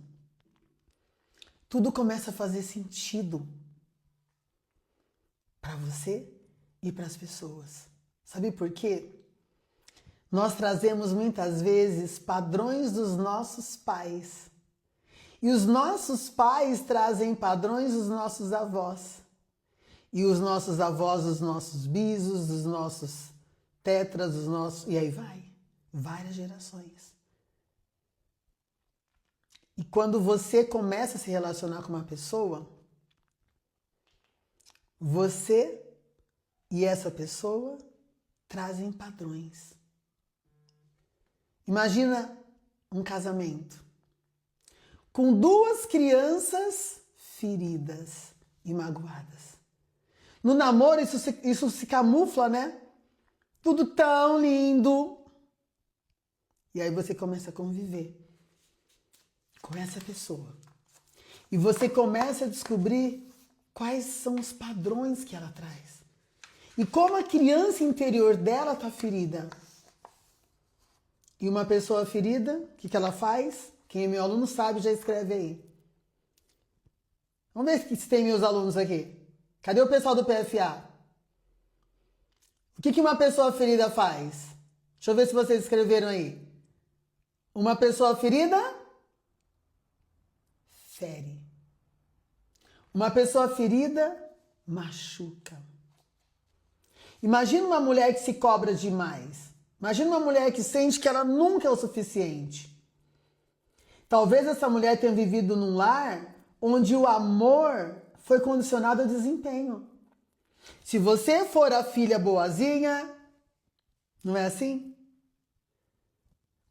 tudo começa a fazer sentido para você e para as pessoas. Sabe por quê? Nós trazemos muitas vezes padrões dos nossos pais. E os nossos pais trazem padrões dos nossos avós. E os nossos avós, os nossos bisos, os nossos tetras, os nossos... E aí vai. Várias gerações. E quando você começa a se relacionar com uma pessoa, você e essa pessoa trazem padrões. Imagina um casamento com 2 crianças feridas e magoadas. No namoro isso se camufla, né? Tudo tão lindo. E aí você começa a conviver com essa pessoa. E você começa a descobrir quais são os padrões que ela traz. E como a criança interior dela está ferida. E uma pessoa ferida, o que ela faz? Quem é meu aluno sabe, já escreve aí. Vamos ver se tem meus alunos aqui. Cadê o pessoal do PFA? O que uma pessoa ferida faz? Deixa eu ver se vocês escreveram aí. Uma pessoa ferida fere. Uma pessoa ferida machuca. Imagina uma mulher que se cobra demais. Imagina uma mulher que sente que ela nunca é o suficiente. Talvez essa mulher tenha vivido num lar onde o amor foi condicionado ao desempenho. Se você for a filha boazinha, não é assim?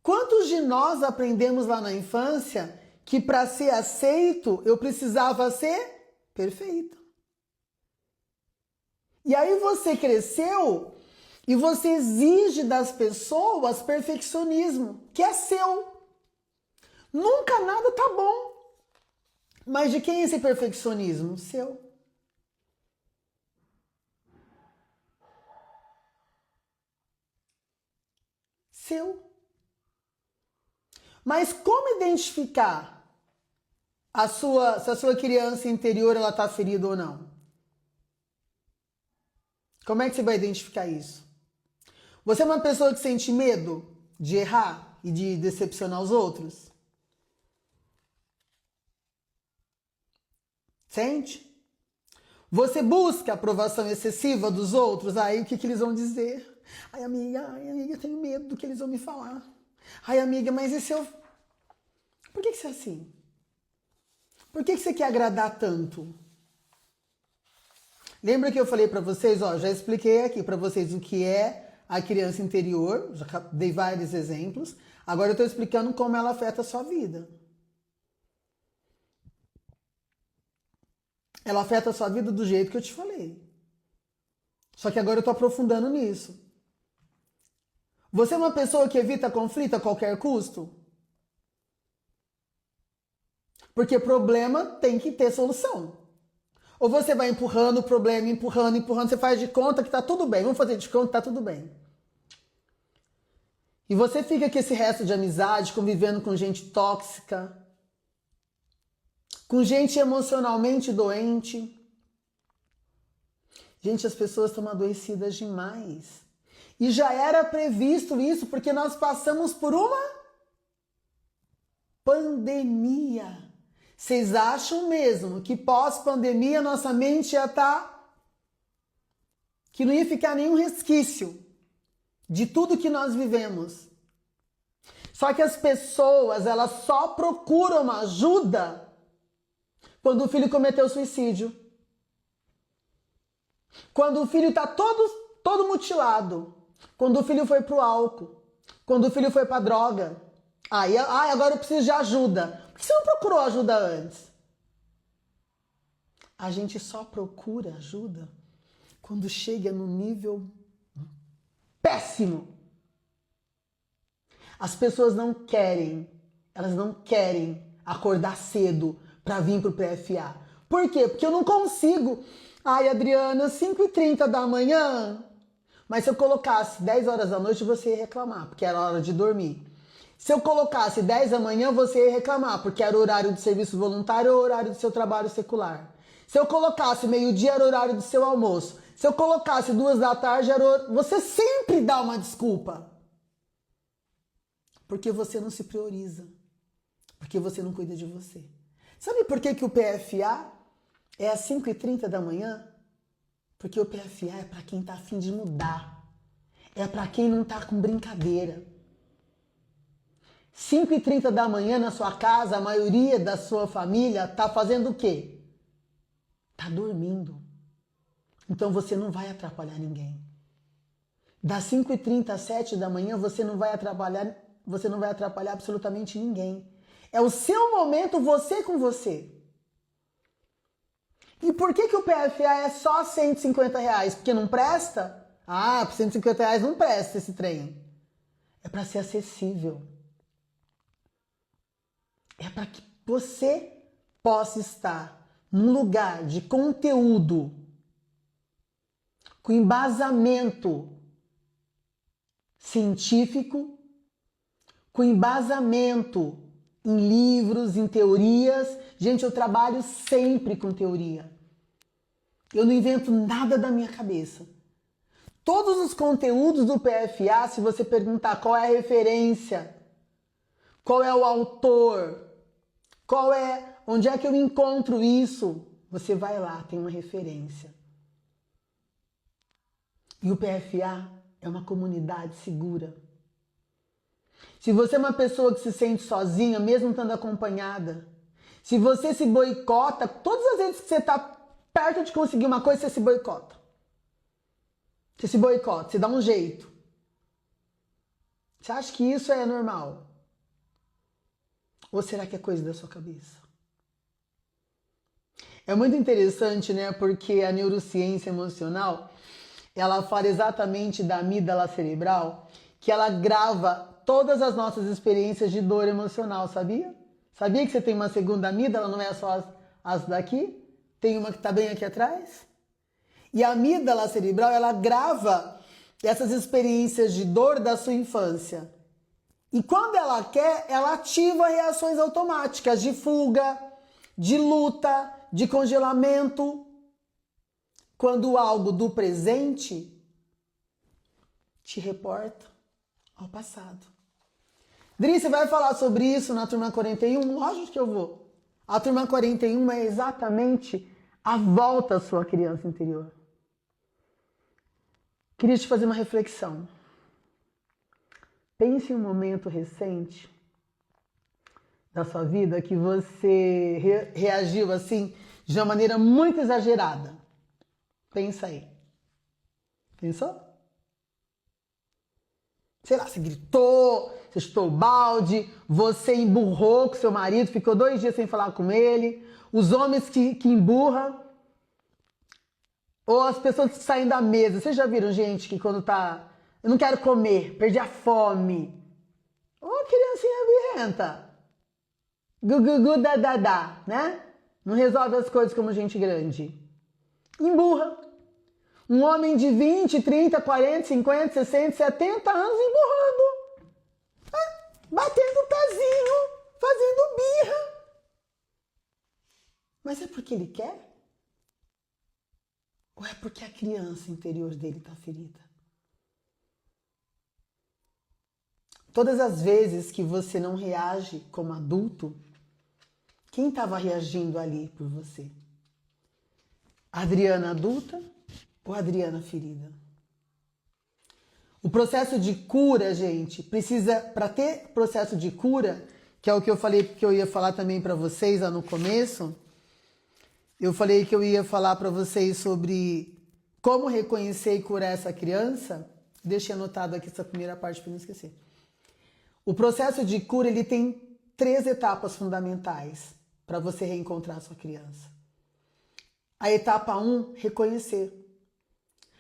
Quantos de nós aprendemos lá na infância que para ser aceito eu precisava ser perfeito? E aí você cresceu e você exige das pessoas perfeccionismo, que é seu. Nunca nada tá bom. Mas de quem é esse perfeccionismo? Seu. Seu. Mas como identificar se a sua criança interior ela tá ferida ou não? Como é que você vai identificar isso? Você é uma pessoa que sente medo de errar e de decepcionar os outros? Sente? Você busca a aprovação excessiva dos outros? Aí o que eles vão dizer? Ai, amiga, eu tenho medo do que eles vão me falar. Ai, amiga, mas e se eu... Por que você é assim? Por que você quer agradar tanto? Lembra que eu falei para vocês, ó, já expliquei aqui para vocês o que é a criança interior, já dei vários exemplos. Agora eu estou explicando como ela afeta a sua vida. Ela afeta a sua vida do jeito que eu te falei. Só que agora eu estou aprofundando nisso. Você é uma pessoa que evita conflito a qualquer custo? Porque problema tem que ter solução. Ou você vai empurrando o problema, empurrando, você faz de conta que tá tudo bem. Vamos fazer de conta que tá tudo bem. E você fica com esse resto de amizade, convivendo com gente tóxica, com gente emocionalmente doente. Gente, as pessoas estão adoecidas demais. E já era previsto isso, porque nós passamos por uma pandemia. Vocês acham mesmo que pós-pandemia nossa mente ia estar... que não ia ficar nenhum resquício de tudo que nós vivemos? Só que as pessoas, elas só procuram ajuda quando o filho cometeu suicídio. Quando o filho está todo mutilado. Quando o filho foi pro álcool. Quando o filho foi pra droga. Agora eu preciso de ajuda. Por que você não procurou ajuda antes? A gente só procura ajuda quando chega no nível péssimo. As pessoas não querem, elas não querem acordar cedo para vir pro PFA. Por quê? Porque eu não consigo. Ai, Adriana, 5h30 da manhã. Mas se eu colocasse 10 horas da noite, você ia reclamar, porque era hora de dormir. Se eu colocasse 10 da manhã, você ia reclamar, porque era o horário de serviço voluntário ou o horário do seu trabalho secular. Se eu colocasse meio-dia, era o horário do seu almoço. Se eu colocasse 2 da tarde, você sempre dá uma desculpa. Porque você não se prioriza. Porque você não cuida de você. Sabe por que o PFA é às 5h30 da manhã? Porque o PFA é para quem tá a fim de mudar. É para quem não tá com brincadeira. 5h30 da manhã na sua casa, a maioria da sua família tá fazendo o quê? Tá dormindo. Então você não vai atrapalhar ninguém. Das 5h30 às 7 da manhã você não vai atrapalhar absolutamente ninguém. É o seu momento, você com você. E por que o PFA é só R$150? Porque não presta? Ah, por R$150 não presta esse trem. É para ser acessível. É para que você possa estar num lugar de conteúdo com embasamento científico com embasamento em livros, em teorias. Gente, eu trabalho sempre com teoria. Eu não invento nada da minha cabeça. Todos os conteúdos do PFA, se você perguntar qual é a referência, qual é o autor, onde é que eu encontro isso, você vai lá, tem uma referência. E o PFA é uma comunidade segura. Se você é uma pessoa que se sente sozinha, mesmo estando acompanhada, se você se boicota, todas as vezes que você está perto de conseguir uma coisa, você se boicota. Você se boicota, você dá um jeito. Você acha que isso é normal? Ou será que é coisa da sua cabeça? É muito interessante, né? Porque a neurociência emocional, ela fala exatamente da amígdala cerebral, que ela grava todas as nossas experiências de dor emocional, sabia? Sabia que você tem uma segunda amígdala, não é só as daqui? Tem uma que está bem aqui atrás? E a amígdala cerebral, ela grava essas experiências de dor da sua infância. E quando ela quer, ela ativa reações automáticas de fuga, de luta, de congelamento. Quando algo do presente te reporta ao passado. Dri, você vai falar sobre isso na turma 41? Lógico que eu vou. A turma 41 é exatamente a volta à sua criança interior. Queria te fazer uma reflexão. Pense em um momento recente da sua vida que você reagiu assim de uma maneira muito exagerada. Pensa aí. Pensou? Sei lá, você gritou, você chutou o balde, você emburrou com seu marido, ficou 2 dias sem falar com ele. Os homens que emburram, ou as pessoas que saem da mesa. Vocês já viram gente que quando tá... Eu não quero comer, perdi a fome. Ô, criancinha birrenta. Gugugu dadadá, né? Não resolve as coisas como gente grande. Emburra. Um homem de 20, 30, 40, 50, 60, 70 anos emburrando. Batendo pezinho, fazendo birra. Mas é porque ele quer? Ou é porque a criança interior dele está ferida? Todas as vezes que você não reage como adulto, quem estava reagindo ali por você? A Adriana adulta ou a Adriana ferida? O processo de cura, gente, precisa, para ter processo de cura, que é o que eu falei que eu ia falar também para vocês lá no começo, eu falei que eu ia falar para vocês sobre como reconhecer e curar essa criança. Deixei anotado aqui essa primeira parte para não esquecer. O processo de cura, ele tem 3 etapas fundamentais para você reencontrar a sua criança. A etapa 1, reconhecer.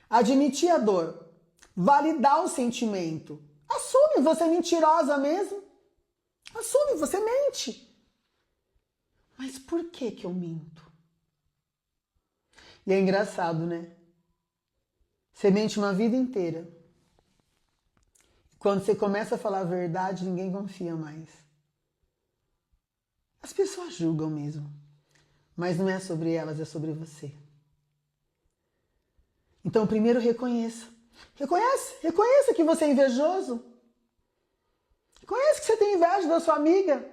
Admitir a dor. Validar o sentimento. Assume, você é mentirosa mesmo. Assume, você mente. Mas por que eu minto? E é engraçado, né? Você mente uma vida inteira. Quando você começa a falar a verdade, ninguém confia mais. As pessoas julgam mesmo. Mas não é sobre elas, é sobre você. Então, primeiro reconheça. Reconheça que você é invejoso. Reconheça que você tem inveja da sua amiga.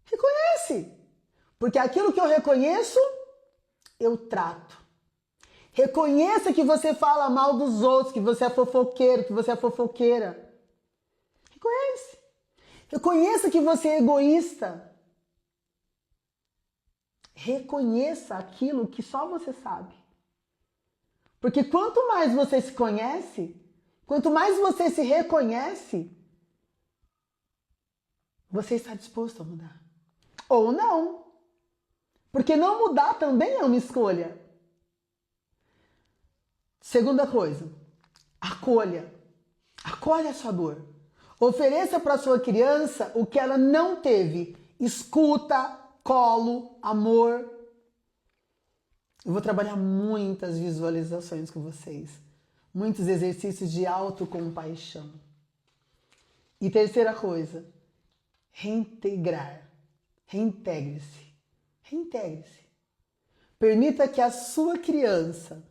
Reconhece. Porque aquilo que eu reconheço, eu trato. Reconheça que você fala mal dos outros, que você é fofoqueiro, que você é fofoqueira. Reconhece. Reconheça que você é egoísta. Reconheça aquilo que só você sabe. Porque quanto mais você se conhece, quanto mais você se reconhece, você está disposto a mudar. Ou não. Porque não mudar também é uma escolha. Segunda coisa, acolha. Acolha a sua dor. Ofereça para sua criança o que ela não teve. Escuta, colo, amor. Eu vou trabalhar muitas visualizações com vocês. Muitos exercícios de autocompaixão. E terceira coisa, reintegrar. Reintegre-se. Reintegre-se. Permita que a sua criança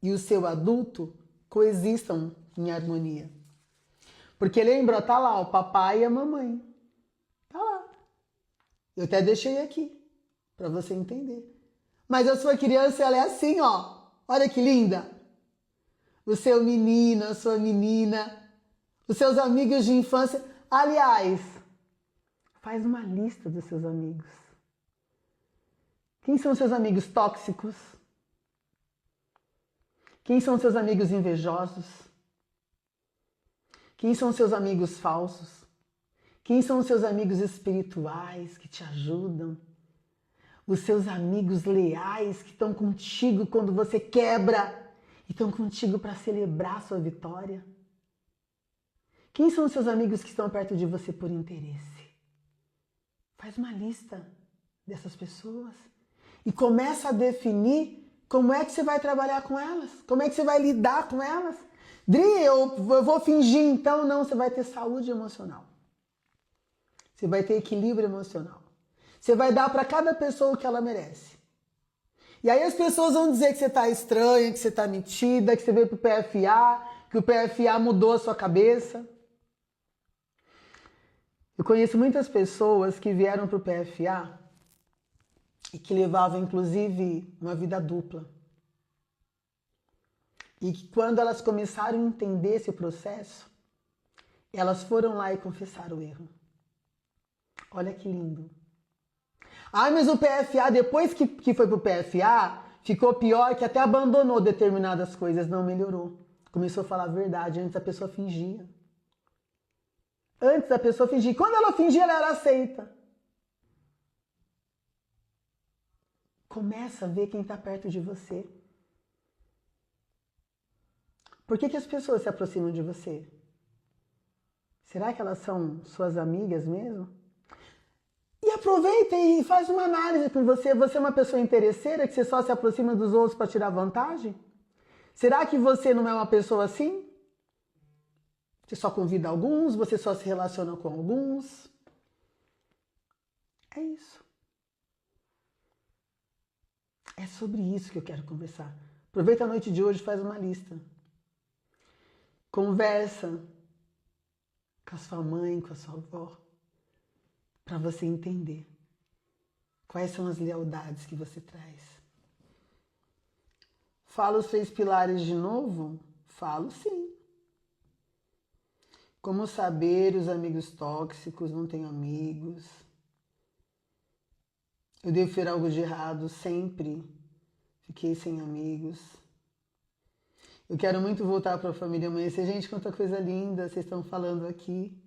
e o seu adulto coexistam em harmonia. Porque lembra, tá lá o papai e a mamãe. Tá lá. Eu até deixei aqui para você entender. Mas a sua criança, ela é assim, ó. Olha que linda. O seu menino, a sua menina, os seus amigos de infância. Aliás, faz uma lista dos seus amigos. Quem são seus amigos tóxicos? Quem são seus amigos invejosos? Quem são seus amigos falsos? Quem são os seus amigos espirituais que te ajudam? Os seus amigos leais que estão contigo quando você quebra e estão contigo para celebrar a sua vitória? Quem são os seus amigos que estão perto de você por interesse? Faz uma lista dessas pessoas e começa a definir como é que você vai trabalhar com elas, como é que você vai lidar com elas. Dri, eu vou fingir então? Não, você vai ter saúde emocional. Você vai ter equilíbrio emocional. Você vai dar para cada pessoa o que ela merece. E aí as pessoas vão dizer que você está estranha, que você está metida, que você veio para o PFA, que o PFA mudou a sua cabeça. Eu conheço muitas pessoas que vieram para o PFA e que levavam, inclusive, uma vida dupla. E que quando elas começaram a entender esse processo, elas foram lá e confessaram o erro. Olha que lindo. Ah, mas o PFA, depois que foi pro PFA, ficou pior, que até abandonou determinadas coisas, não melhorou. Começou a falar a verdade, antes a pessoa fingia. Antes a pessoa fingia. Quando ela fingia, ela era aceita. Começa a ver quem está perto de você. Por que as pessoas se aproximam de você? Será que elas são suas amigas mesmo? E aproveita e faz uma análise com você. Você é uma pessoa interesseira que você só se aproxima dos outros para tirar vantagem? Será que você não é uma pessoa assim? Você só convida alguns, você só se relaciona com alguns? É isso. É sobre isso que eu quero conversar. Aproveita a noite de hoje e faz uma lista. Conversa com a sua mãe, com a sua avó, para você entender quais são as lealdades que você traz. Falo os 3 pilares de novo? Falo sim. Como saber os amigos tóxicos, não tenho amigos. Eu devo ter algo de errado, sempre fiquei sem amigos. Eu quero muito voltar para a família amanhecer. Gente, quanta coisa linda vocês estão falando aqui.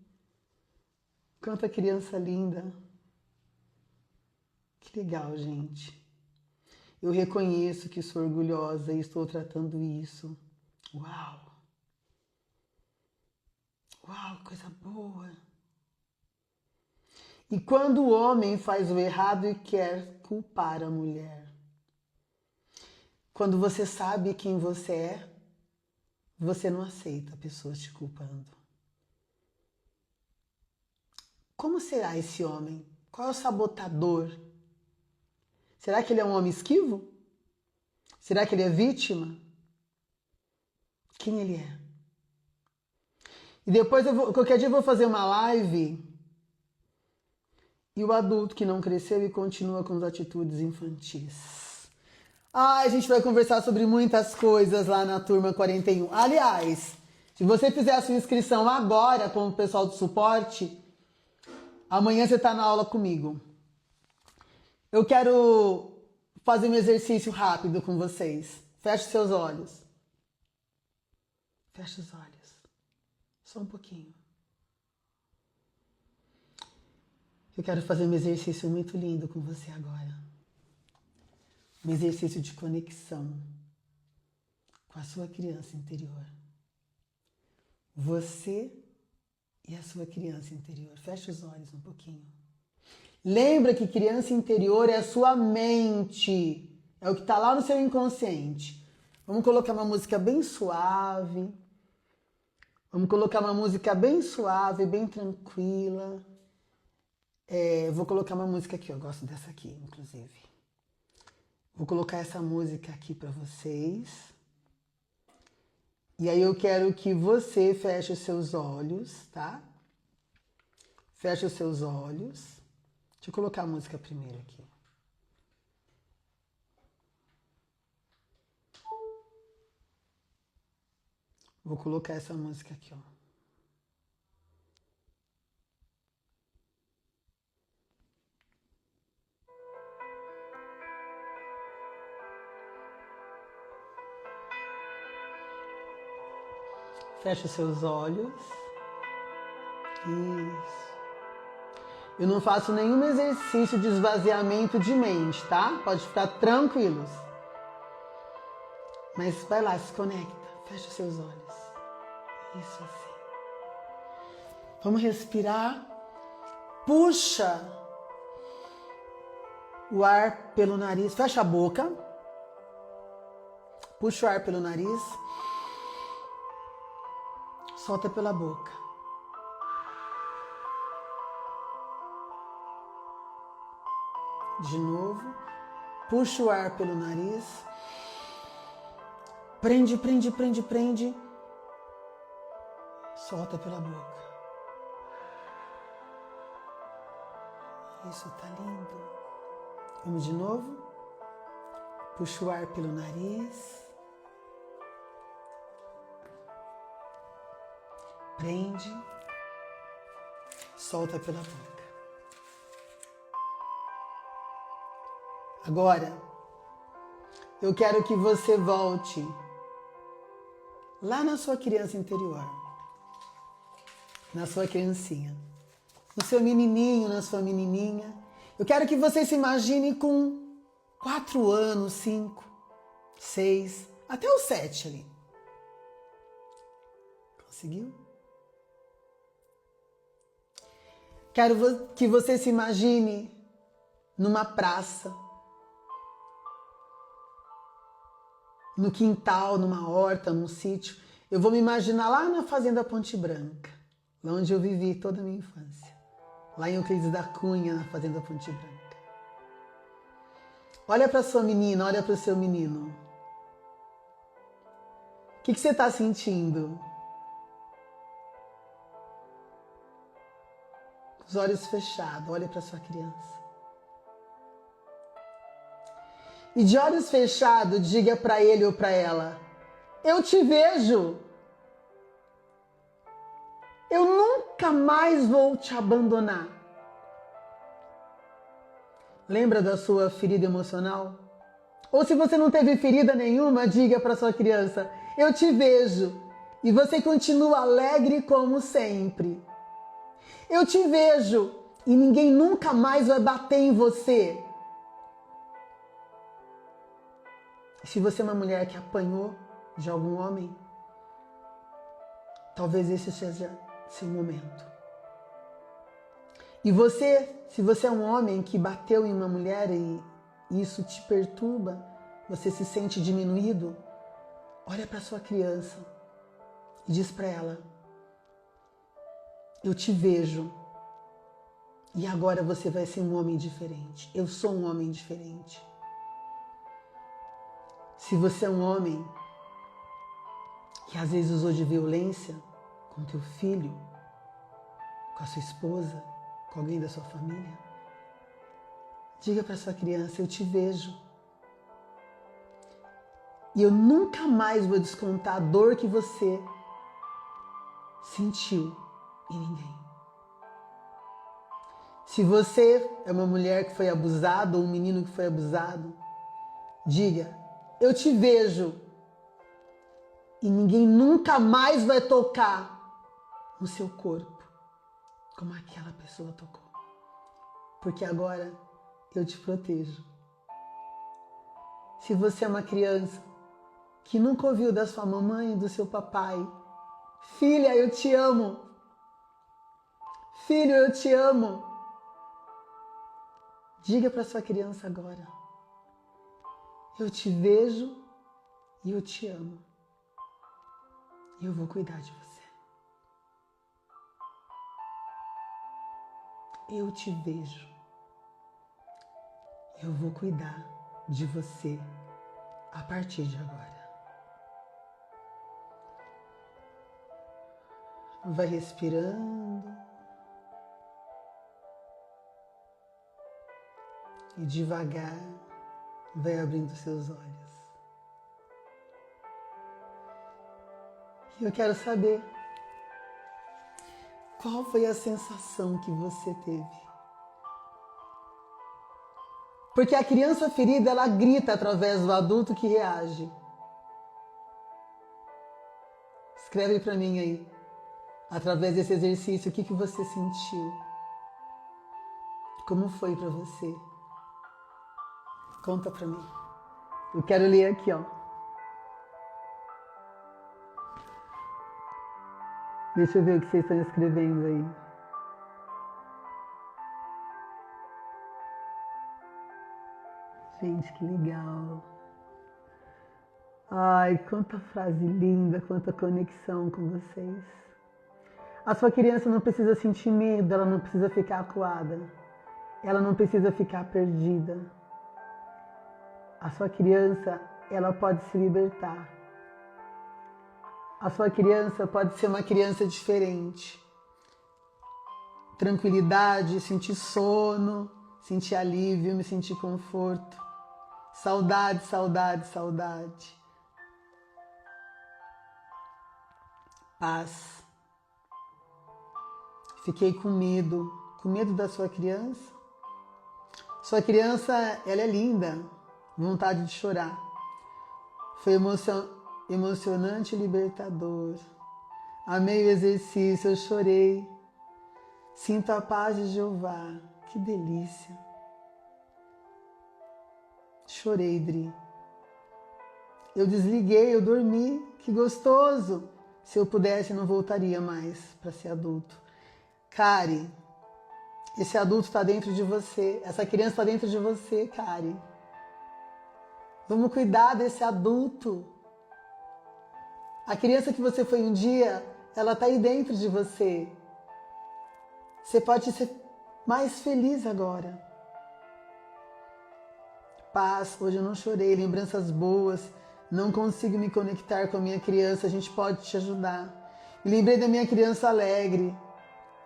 Quanta criança linda. Que legal, gente. Eu reconheço que sou orgulhosa e estou tratando isso. Uau! Uau, coisa boa! E quando o homem faz o errado e quer culpar a mulher? Quando você sabe quem você é, você não aceita pessoas te culpando. Como será esse homem? Qual é o sabotador? Será que ele é um homem esquivo? Será que ele é vítima? Quem ele é? E depois, qualquer dia eu vou fazer uma live e o adulto que não cresceu e continua com as atitudes infantis. Ah, a gente vai conversar sobre muitas coisas lá na turma 41. Aliás, se você fizer a sua inscrição agora com o pessoal do suporte, amanhã você está na aula comigo. Eu quero fazer um exercício rápido com vocês. Feche seus olhos. Feche os olhos. Só um pouquinho. Eu quero fazer um exercício muito lindo com você agora. Um exercício de conexão com a sua criança interior. Você e a sua criança interior. Feche os olhos um pouquinho. Lembra que criança interior é a sua mente. É o que está lá no seu inconsciente. Vamos colocar uma música bem suave. Vamos colocar uma música bem suave, bem tranquila. Vou colocar uma música aqui, eu gosto dessa aqui, inclusive. Vou colocar essa música aqui para vocês. E aí eu quero que você feche os seus olhos, tá? Feche os seus olhos. Deixa eu colocar a música primeiro aqui. Vou colocar essa música aqui, ó. Feche os seus olhos. Isso. Eu não faço nenhum exercício de esvaziamento de mente, tá? Pode ficar tranquilos. Mas vai lá, se conecta. Feche os seus olhos. Isso assim. Vamos respirar. Puxa o ar pelo nariz. Fecha a boca. Puxa o ar pelo nariz. Solta pela boca. De novo. Puxa o ar pelo nariz. Prende, prende, prende, prende. Solta pela boca. Isso, tá lindo. Vamos de novo. Puxa o ar pelo nariz. Prende. Solta pela boca. Agora, eu quero que você volte lá na sua criança interior, na sua criancinha, no seu menininho, na sua menininha. Eu quero que você se imagine com 4 anos, 5, 6, até os 7 ali. Conseguiu? Quero que você se imagine numa praça, no quintal, numa horta, num sítio. Eu vou me imaginar lá na Fazenda Ponte Branca, lá onde eu vivi toda a minha infância. Lá em Euclides da Cunha, na Fazenda Ponte Branca. Olha para sua menina, olha para o seu menino. O que você está sentindo? Os olhos fechados, olha para sua criança. E de olhos fechados, diga para ele ou para ela: eu te vejo. Eu nunca mais vou te abandonar. Lembra da sua ferida emocional? Ou se você não teve ferida nenhuma, diga para sua criança: eu te vejo. E você continua alegre como sempre. Eu te vejo e ninguém nunca mais vai bater em você. Se você é uma mulher que apanhou de algum homem, talvez esse seja seu momento. E você, se você é um homem que bateu em uma mulher e isso te perturba, você se sente diminuído, olha para sua criança e diz para ela: eu te vejo e agora você vai ser um homem diferente. Eu sou um homem diferente. Se você é um homem que às vezes usou de violência com teu filho, com a sua esposa, com alguém da sua família, diga para sua criança: eu te vejo. E eu nunca mais vou descontar a dor que você sentiu em ninguém. Se você é uma mulher que foi abusada ou um menino que foi abusado, diga: eu te vejo e ninguém nunca mais vai tocar no seu corpo como aquela pessoa tocou. Porque agora eu te protejo. Se você é uma criança que nunca ouviu da sua mamãe e do seu papai: filha, eu te amo. Filho, eu te amo. Diga para sua criança agora: eu te vejo e eu te amo. E eu vou cuidar de você. eu te vejo. Eu vou cuidar de você a partir de agora. Vai respirando e devagar vai abrindo seus olhos. E eu quero saber qual foi a sensação que você teve. Porque a criança ferida, ela grita através do adulto que reage. Escreve para mim aí, através desse exercício, o que você sentiu? Como foi para você? Conta para mim. Eu quero ler aqui, ó. Deixa eu ver o que vocês estão escrevendo aí. Gente, que legal. Ai, quanta frase linda, quanta conexão com vocês. A sua criança não precisa sentir medo, ela não precisa ficar acuada. Ela não precisa ficar perdida. A sua criança, ela pode se libertar. A sua criança pode ser uma criança diferente. Tranquilidade, sentir sono, sentir alívio, me sentir conforto. Saudade, saudade, saudade. Paz. Fiquei com medo da sua criança. Sua criança, ela é linda, vontade de chorar. Foi emocionante e libertador. Amei o exercício, eu chorei. Sinto a paz de Jeová. Que delícia. Chorei, Dri. Eu desliguei, eu dormi. Que gostoso. Se eu pudesse, não voltaria mais para ser adulto. Kari, esse adulto está dentro de você. Essa criança está dentro de você, Kari. Vamos cuidar desse adulto. A criança que você foi um dia, ela está aí dentro de você. Você pode ser mais feliz agora. Paz, hoje eu não chorei, lembranças boas, não consigo me conectar com a minha criança, a gente pode te ajudar. Me lembrei da minha criança alegre.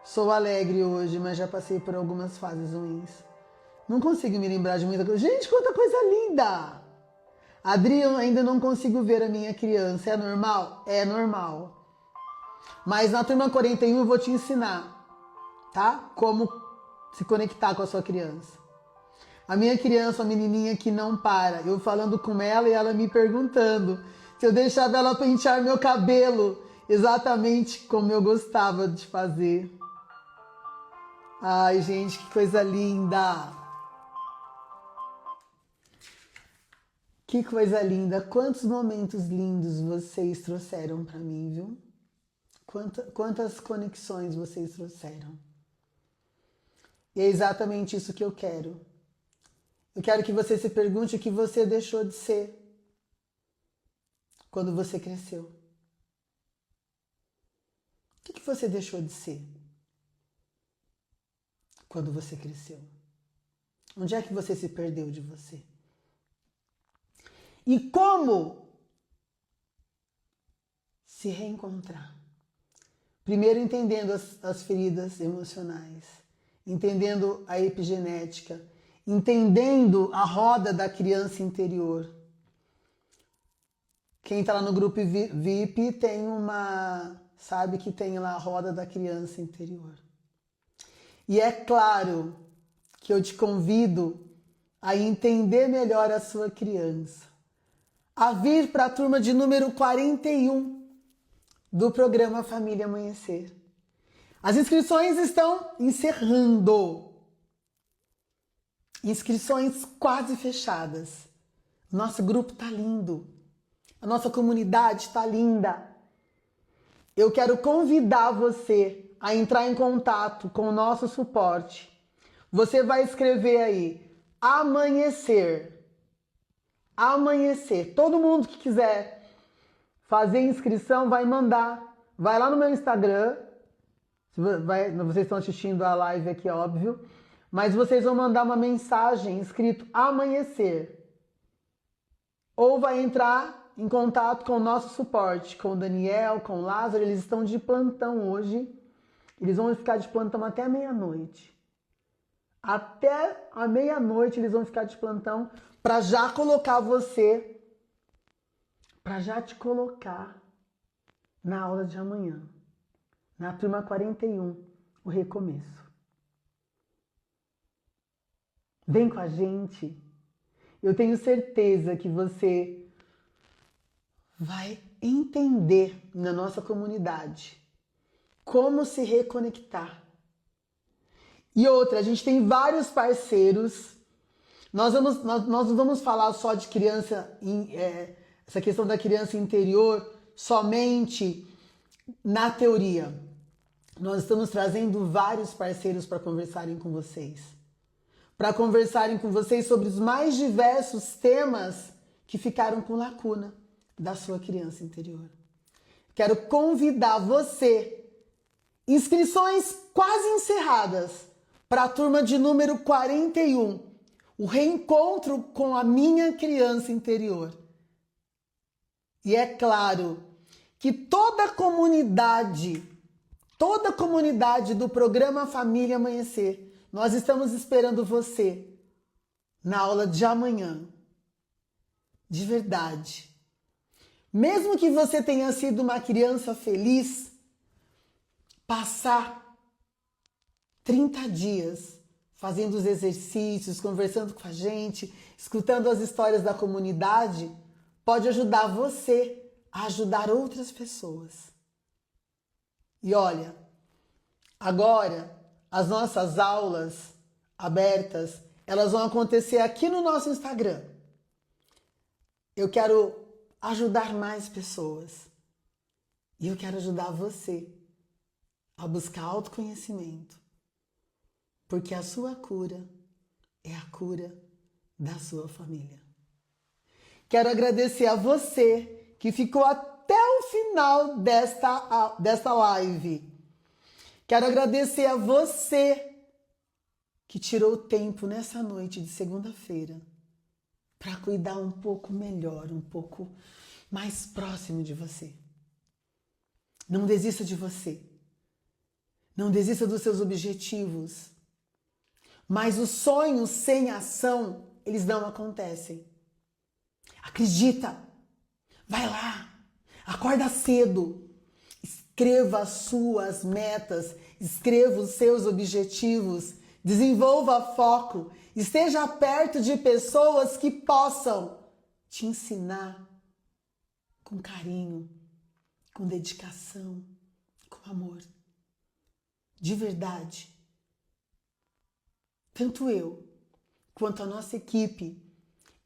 Sou alegre hoje, mas já passei por algumas fases ruins. Não consigo me lembrar de muita coisa. Gente, quanta coisa linda! Adriano, ainda não consigo ver a minha criança. É normal? É normal. Mas na turma 41 eu vou te ensinar, tá? Como se conectar com a sua criança. A minha criança, uma menininha que não para. Eu falando com ela e ela me perguntando se eu deixava ela pentear meu cabelo exatamente como eu gostava de fazer. Ai, gente, que coisa linda! Que coisa linda! Quantos momentos lindos vocês trouxeram para mim, viu? Quantas conexões vocês trouxeram. E é exatamente isso que eu quero. Eu quero que você se pergunte o que você deixou de ser quando você cresceu. O que você deixou de ser quando você cresceu? Onde é que você se perdeu de você? E como se reencontrar? Primeiro entendendo as feridas emocionais, entendendo a epigenética, entendendo a roda da criança interior. Quem está lá no grupo VIP tem sabe que tem lá a roda da criança interior. E é claro que eu te convido a entender melhor a sua criança, a vir para a turma de número 41 do programa Família Amanhecer. As inscrições estão encerrando. Inscrições quase fechadas. Nosso grupo tá lindo. A nossa comunidade tá linda. Eu quero convidar você a entrar em contato com o nosso suporte. Você vai escrever aí amanhecer. Amanhecer. Todo mundo que quiser fazer inscrição vai mandar. Vai lá no meu Instagram, Vocês estão assistindo a live aqui, óbvio. Mas vocês vão mandar uma mensagem escrito amanhecer. Ou vai entrar em contato com o nosso suporte, com o Daniel, com o Lázaro. Eles estão de plantão hoje. Eles vão ficar de plantão até meia-noite. Até a meia-noite eles vão ficar de plantão para já colocar você, para já te colocar na aula de amanhã, na turma 41, o recomeço. Vem com a gente. Eu tenho certeza que você vai entender na nossa comunidade como se reconectar. E outra, a gente tem vários parceiros. Nós não vamos falar só de criança, essa questão da criança interior, somente na teoria. Nós estamos trazendo vários parceiros para conversarem com vocês. Para conversarem com vocês sobre os mais diversos temas que ficaram com lacuna da sua criança interior. Quero convidar você, inscrições quase encerradas, para a turma de número 41, o reencontro com a minha criança interior. E é claro que toda a comunidade do programa Família Amanhecer, nós estamos esperando você na aula de amanhã. De verdade. Mesmo que você tenha sido uma criança feliz, passar 30 dias fazendo os exercícios, conversando com a gente, escutando as histórias da comunidade, pode ajudar você a ajudar outras pessoas. E olha, agora as nossas aulas abertas, elas vão acontecer aqui no nosso Instagram. Eu quero ajudar mais pessoas. E eu quero ajudar você a buscar autoconhecimento. Porque a sua cura é a cura da sua família. Quero agradecer a você que ficou até o final desta live. Quero agradecer a você que tirou o tempo nessa noite de segunda-feira para cuidar um pouco melhor, um pouco mais próximo de você. Não desista de você. Não desista dos seus objetivos. Mas os sonhos sem ação, eles não acontecem. Acredita. Vai lá. Acorda cedo. Escreva as suas metas. Escreva os seus objetivos. Desenvolva foco. Esteja perto de pessoas que possam te ensinar com carinho, com dedicação, com amor. De verdade. Tanto eu, quanto a nossa equipe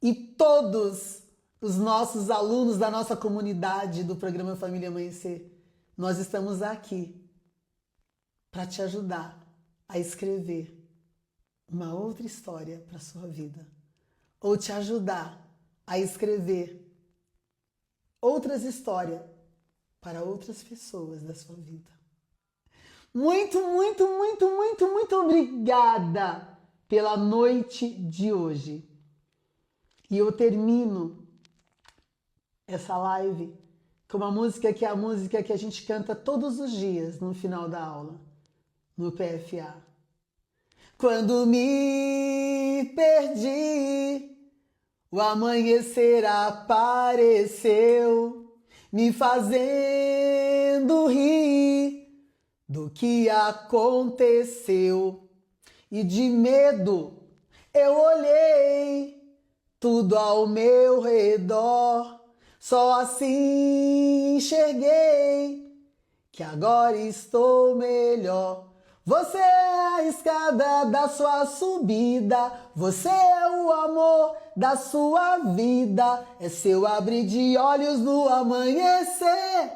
e todos os nossos alunos da nossa comunidade do programa Família Amanhecer, nós estamos aqui para te ajudar a escrever uma outra história para a sua vida. Ou te ajudar a escrever outras histórias para outras pessoas da sua vida. Muito, muito, muito, muito, muito obrigada pela noite de hoje. E eu termino essa live com uma música que é a música que a gente canta todos os dias no final da aula, no PFA. Quando me perdi, o amanhecer apareceu, me fazendo rir do que aconteceu. E de medo eu olhei tudo ao meu redor, só assim enxerguei que agora estou melhor. Você é a escada da sua subida, você é o amor da sua vida, é seu abrir de olhos no amanhecer,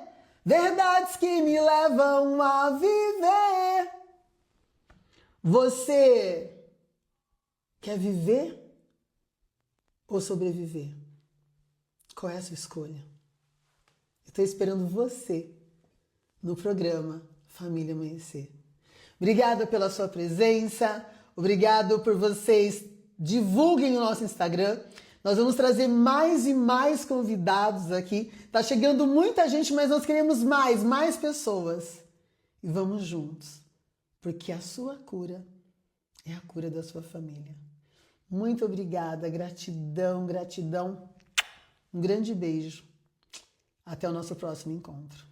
verdades que me levam a viver. Você quer viver ou sobreviver? Qual é a sua escolha? Estou esperando você no programa Família Amanhecer. Obrigada pela sua presença. Obrigado por vocês. Divulguem o nosso Instagram. Nós vamos trazer mais e mais convidados aqui. Tá chegando muita gente, mas nós queremos mais pessoas. E vamos juntos, porque a sua cura é a cura da sua família. Muito obrigada, gratidão, gratidão. Um grande beijo. Até o nosso próximo encontro.